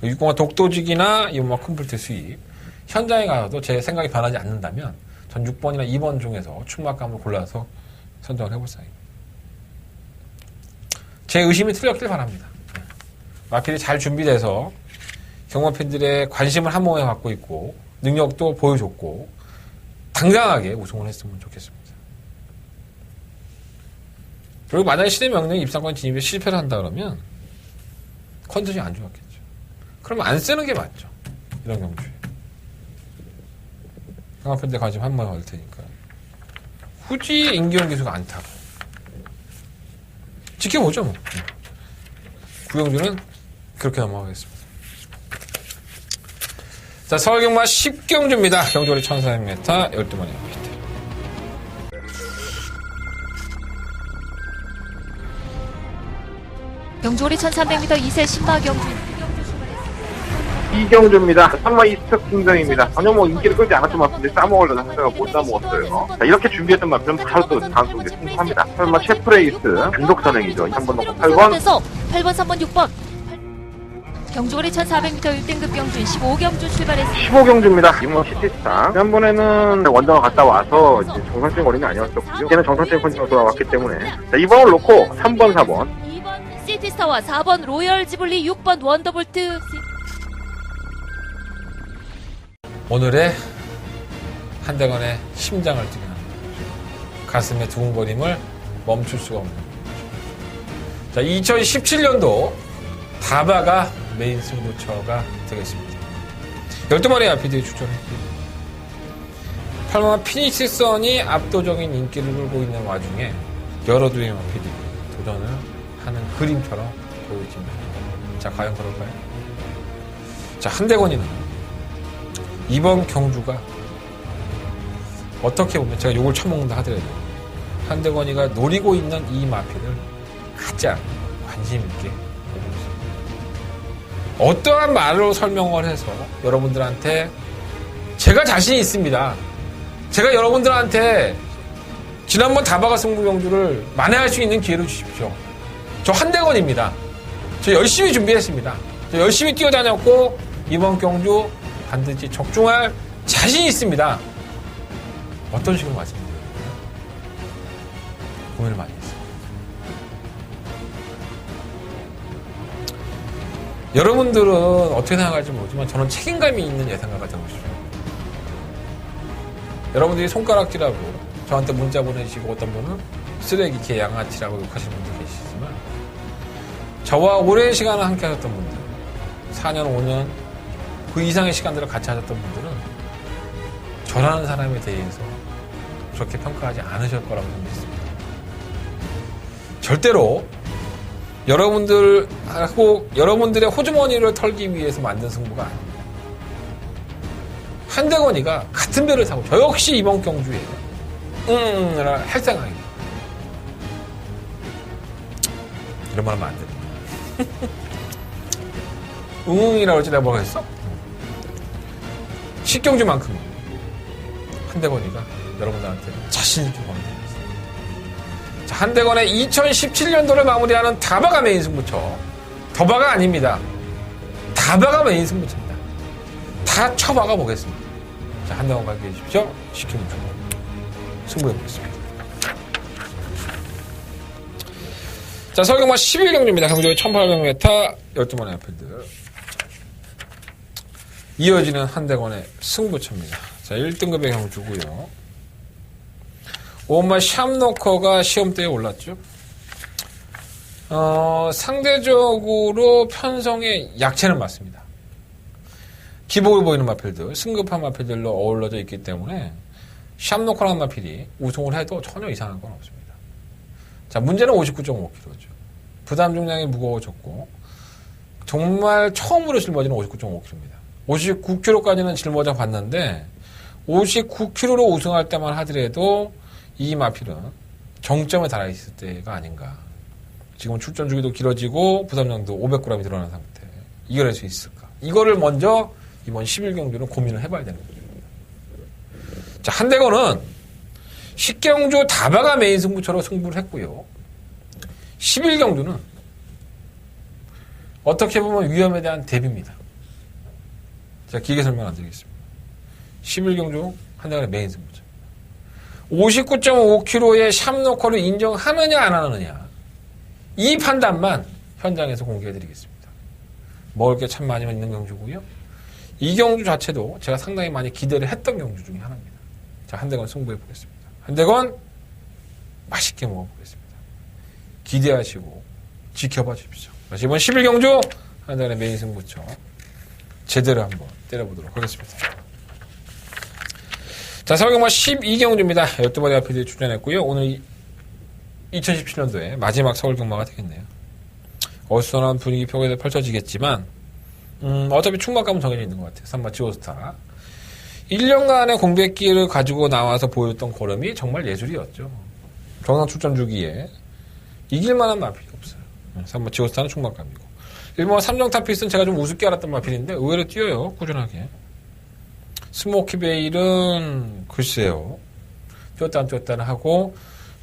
6번가 독도직이나 이번 컴플리트 수입 현장에 가서도 제 생각이 변하지 않는다면 전 6번이나 2번 중에서 충막감을 골라서 선정을 해볼 생각입니다. 제 의심이 틀렸길 바랍니다. 마필이 잘 준비돼서 경마팬들의 관심을 한 몸에 갖고 있고 능력도 보여줬고 당당하게 우승을 했으면 좋겠습니다. 그리고 만약에 신의 명령이 입상권 진입에 실패를 한다 그러면 컨디션이 안 좋았겠죠. 그러면 안 쓰는 게 맞죠. 이런 경주에. 경마팬들 관심 한 번에 갈 테니까. 굳이 임기원 기수가 안 타고. 지켜보죠, 뭐. 구경주는 그렇게 넘어가겠습니다. 자, 서울경마 10경주입니다. 경주거리 1400m, 12마리 피트. 경주거리 1300m 2세 신마경주. 이경주입니다. 3마 이스트 풍경입니다. 전혀 뭐 인기를 끌지 않았던 마필인데 싸먹으려다 하다가 못 싸먹었어요. 자, 이렇게 준비했던 마필은 바로 또 다음 경기에 승부합니다. 설마 셰프레이스 단독 선행이죠. 3번 넣고 8번. 8번, 3번, 6번. 경주거리 1400m 1등급 경주 15경주 출발했습니다. 15경주입니다. 이번 시티스타. 지난번에는 원정을 갔다 와서 이제 정상적인 거리는 아니었었고요. 이제는 정상적인 컨디션으로 돌아왔기 때문에. 자, 이번을 놓고 3번, 4번. 2번 시티스타와 4번 로열 지블리, 6번 원더볼트. 오늘의 한대건의 심장을 뛰게 합니다. 가슴의 두근거림을 멈출 수가 없는 거죠. 자, 2017년도 다바가 메인 승부처가 되겠습니다. 12마리 아피들이 출전했고요. 8번 피니시선이 압도적인 인기를 끌고 있는 와중에 여러 두의 아피들이 도전을 하는 그림처럼 보여집니다. 자, 과연 그럴까요? 자, 한대건이는 이번 경주가 어떻게 보면 제가 욕을 처먹는다 하더라도 한대건이가 노리고 있는 이 마필을 가장 관심 있게 보고 있습니다. 어떠한 말로 설명을 해서 여러분들한테 제가 자신이 있습니다. 제가 여러분들한테 지난번 다바가 승부 경주를 만회할 수 있는 기회를 주십시오. 저 한대건입니다. 저 열심히 준비했습니다. 저 열심히 뛰어다녔고 이번 경주 반드시 적중할 자신이 있습니다. 어떤 식으로 말씀드려요? 고민을 많이 했어요. 여러분들은 어떻게 생각할지 모르지만 저는 책임감이 있는 예상가가 되고 싶어요. 여러분들이 손가락질하고 저한테 문자 보내시고 어떤 분은 쓰레기, 개, 양아치라고 욕하시는 분들 계시지만 저와 오랜 시간을 함께 하셨던 분들 4년, 5년 그 이상의 시간들을 같이 하셨던 분들은 저라는 사람에 대해서 그렇게 평가하지 않으실 거라고 믿습니다. 절대로 여러분들하고 여러분들의 호주머니를 털기 위해서 만든 승부가 아닙니다. 한대건이가 같은 배를 타고 저 역시 이번 경주에 할 생각입니다. 이런 말 하면 안 돼. 응응이라고 할지 내가 뭐라 했어? 식경주만큼 한대건이가 여러분들한테 자신있게 보내드리겠습니다. 자, 한대건의 2017년도를 마무리하는 다바가 메인 승부처. 더바가 아닙니다. 다바가 메인 승부처입니다. 다 쳐박아 보겠습니다. 자, 한대건 가게 해주십시오. 식경주 승부해보겠습니다. 자, 서울경마 11경주입니다. 경주의 1800m 12번의 앞필드. 이어지는 한대건의 승부처입니다. 자, 1등급의 경주고요. 오마 샴노커가 시험대에 올랐죠. 상대적으로 편성의 약체는 맞습니다. 기복을 보이는 마필들, 승급한 마필들로 어우러져 있기 때문에 샴노커라는 마필이 우승을 해도 전혀 이상한 건 없습니다. 자, 문제는 59.5kg죠. 부담 중량이 무거워졌고 정말 처음으로 짊어지는 59.5kg입니다. 59kg까지는 짊어져 봤는데 59kg로 우승할 때만 하더라도 이 마필은 정점에 달아있을 때가 아닌가. 지금 출전 주기도 길어지고 부담량도 500g이 늘어난 상태. 이걸 할 수 있을까? 이거를 먼저 이번 11경주는 고민을 해봐야 되는 거죠. 자, 한대건은 10경주 다바가 메인 승부처로 승부를 했고요. 11경주는 어떻게 보면 위험에 대한 대비입니다. 제가 길게 설명 안 드리겠습니다. 11경주 한대건의 메인 승부처. 59.5kg의 샴노커를 인정하느냐 안 하느냐 이 판단만 현장에서 공개해드리겠습니다. 먹을 게 참 많이 있는 경주고요. 이 경주 자체도 제가 상당히 많이 기대를 했던 경주 중에 하나입니다. 자, 한대건 승부해보겠습니다. 한대건 맛있게 먹어보겠습니다. 기대하시고 지켜봐 주십시오. 이번 11경주 한대건의 메인 승부처 제대로 한번 때려보도록 하겠습니다. 자, 서울경마 12경주입니다. 12번의 앞필드에 출전했고요. 오늘 2017년도에 마지막 서울경마가 되겠네요. 어수선한 분위기 표가 펼쳐지겠지만 어차피 충만감은 정해져 있는 것 같아요. 삼바 지오스타 1년간의 공백기를 가지고 나와서 보였던 걸음이 정말 예술이었죠. 정상 출전 주기에 이길만한 마필이 없어요. 삼바 지오스타는 충만감이고 일본 삼정탑피스는 제가 좀 우습게 알았던 마필인데 의외로 뛰어요. 꾸준하게. 스모키베일은 글쎄요. 뛰었다 하고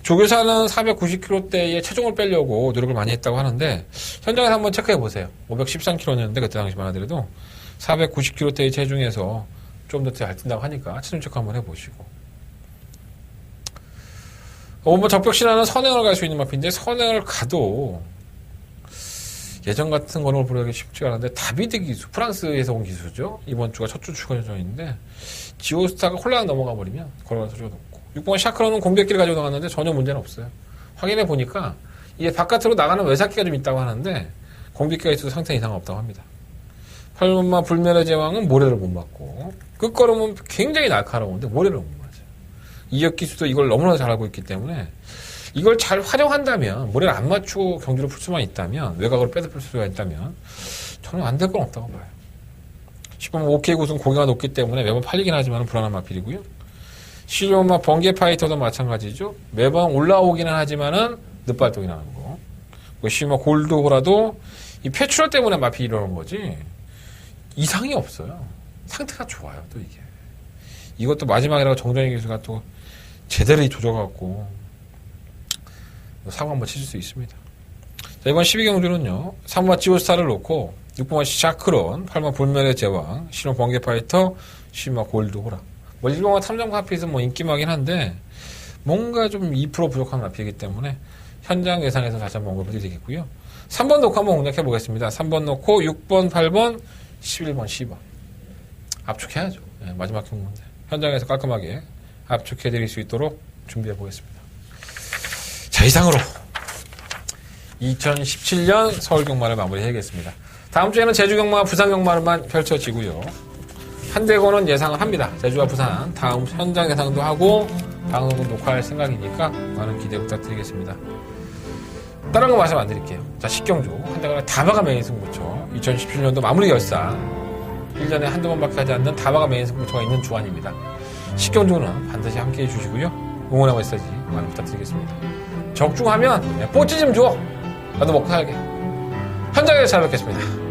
조교사는 490kg대에 체중을 빼려고 노력을 많이 했다고 하는데 현장에서 한번 체크해 보세요. 513kg였는데 그때 당시만 하더라도 490kg대의 체중에서 좀 더 잘 뛴다고 하니까 체중 체크 한번 해보시고 뭐 적벽신화는 선행을 갈 수 있는 마필인데 선행을 가도 예전 같은 거를 보려기 쉽지가 않은데 다비드 기수, 프랑스에서 온 기수죠. 이번 주가 첫 주 추가 예정인데 지오스타가 홀랑 넘어가 버리면 걸어갈 소리가 높고 6번 샤크로는 공백기를 가지고 나갔는데 전혀 문제는 없어요. 확인해 보니까 이게 바깥으로 나가는 외삭기가 좀 있다고 하는데 공백기가 있어도 상태 이상 없다고 합니다. 8번마 불멸의 제왕은 모래를 못 맞고 끝걸음은 굉장히 날카로운데 모래를 못 맞아요. 이혁 기수도 이걸 너무나 잘 알고 있기 때문에 이걸 잘 활용한다면 모래를 안 맞추고 경주를 풀 수만 있다면 외곽으로 빼서 풀 수가 있다면 저는 안 될 건 없다고 봐요. 10번 OK 구승 고개가 높기 때문에 매번 팔리긴 하지만 불안한 마필이고요. 11번마 번개 파이터도 마찬가지죠. 매번 올라오기는 하지만은 늦발동이 나는 거. 11번마 골드호라도 이 폐출혈 때문에 마필이 이러는 거지 이상이 없어요. 상태가 좋아요. 또 이게 이것도 마지막이라고 정정희 기수가 또 제대로 조져갖고 사고 한번 치실 수 있습니다. 자, 이번 12경주는요. 3번 지오스타를 놓고 6번 샤크론, 8번 불멸의 제왕, 10번 번개 파이터, 10번 골드호라. 뭐 1번과 탐정 하핏은 뭐 인기마긴 한데 뭔가 좀 2% 부족한 마필이기 때문에 현장 예상에서 다시 한번 언급을 드리겠고요. 3번 놓고 한번 공략해 보겠습니다. 3번 놓고 6번, 8번, 11번, 10번. 압축해야죠. 네, 마지막 경문인데 현장에서 깔끔하게 압축해 드릴 수 있도록 준비해 보겠습니다. 자, 이상으로 2017년 서울경마를 마무리해야겠습니다. 다음 주에는 제주경마, 부산경마만 펼쳐지고요. 한대건은 예상을 합니다. 제주와 부산 다음 현장 예상도 하고 방송도 녹화할 생각이니까 많은 기대 부탁드리겠습니다. 다른 거 말씀 안 드릴게요. 자, 10경주 한대건의 다바가 메인 승부처 2017년도 마무리 결산 1년에 한두 번밖에 하지 않는 다바가 메인 승부처가 있는 주간입니다. 10경주는 반드시 함께해 주시고요. 응원의 메시지 많이 부탁드리겠습니다. 적중하면 뽀찌 좀 줘. 나도 먹고 살게. 현장에서 찾아뵙겠습니다.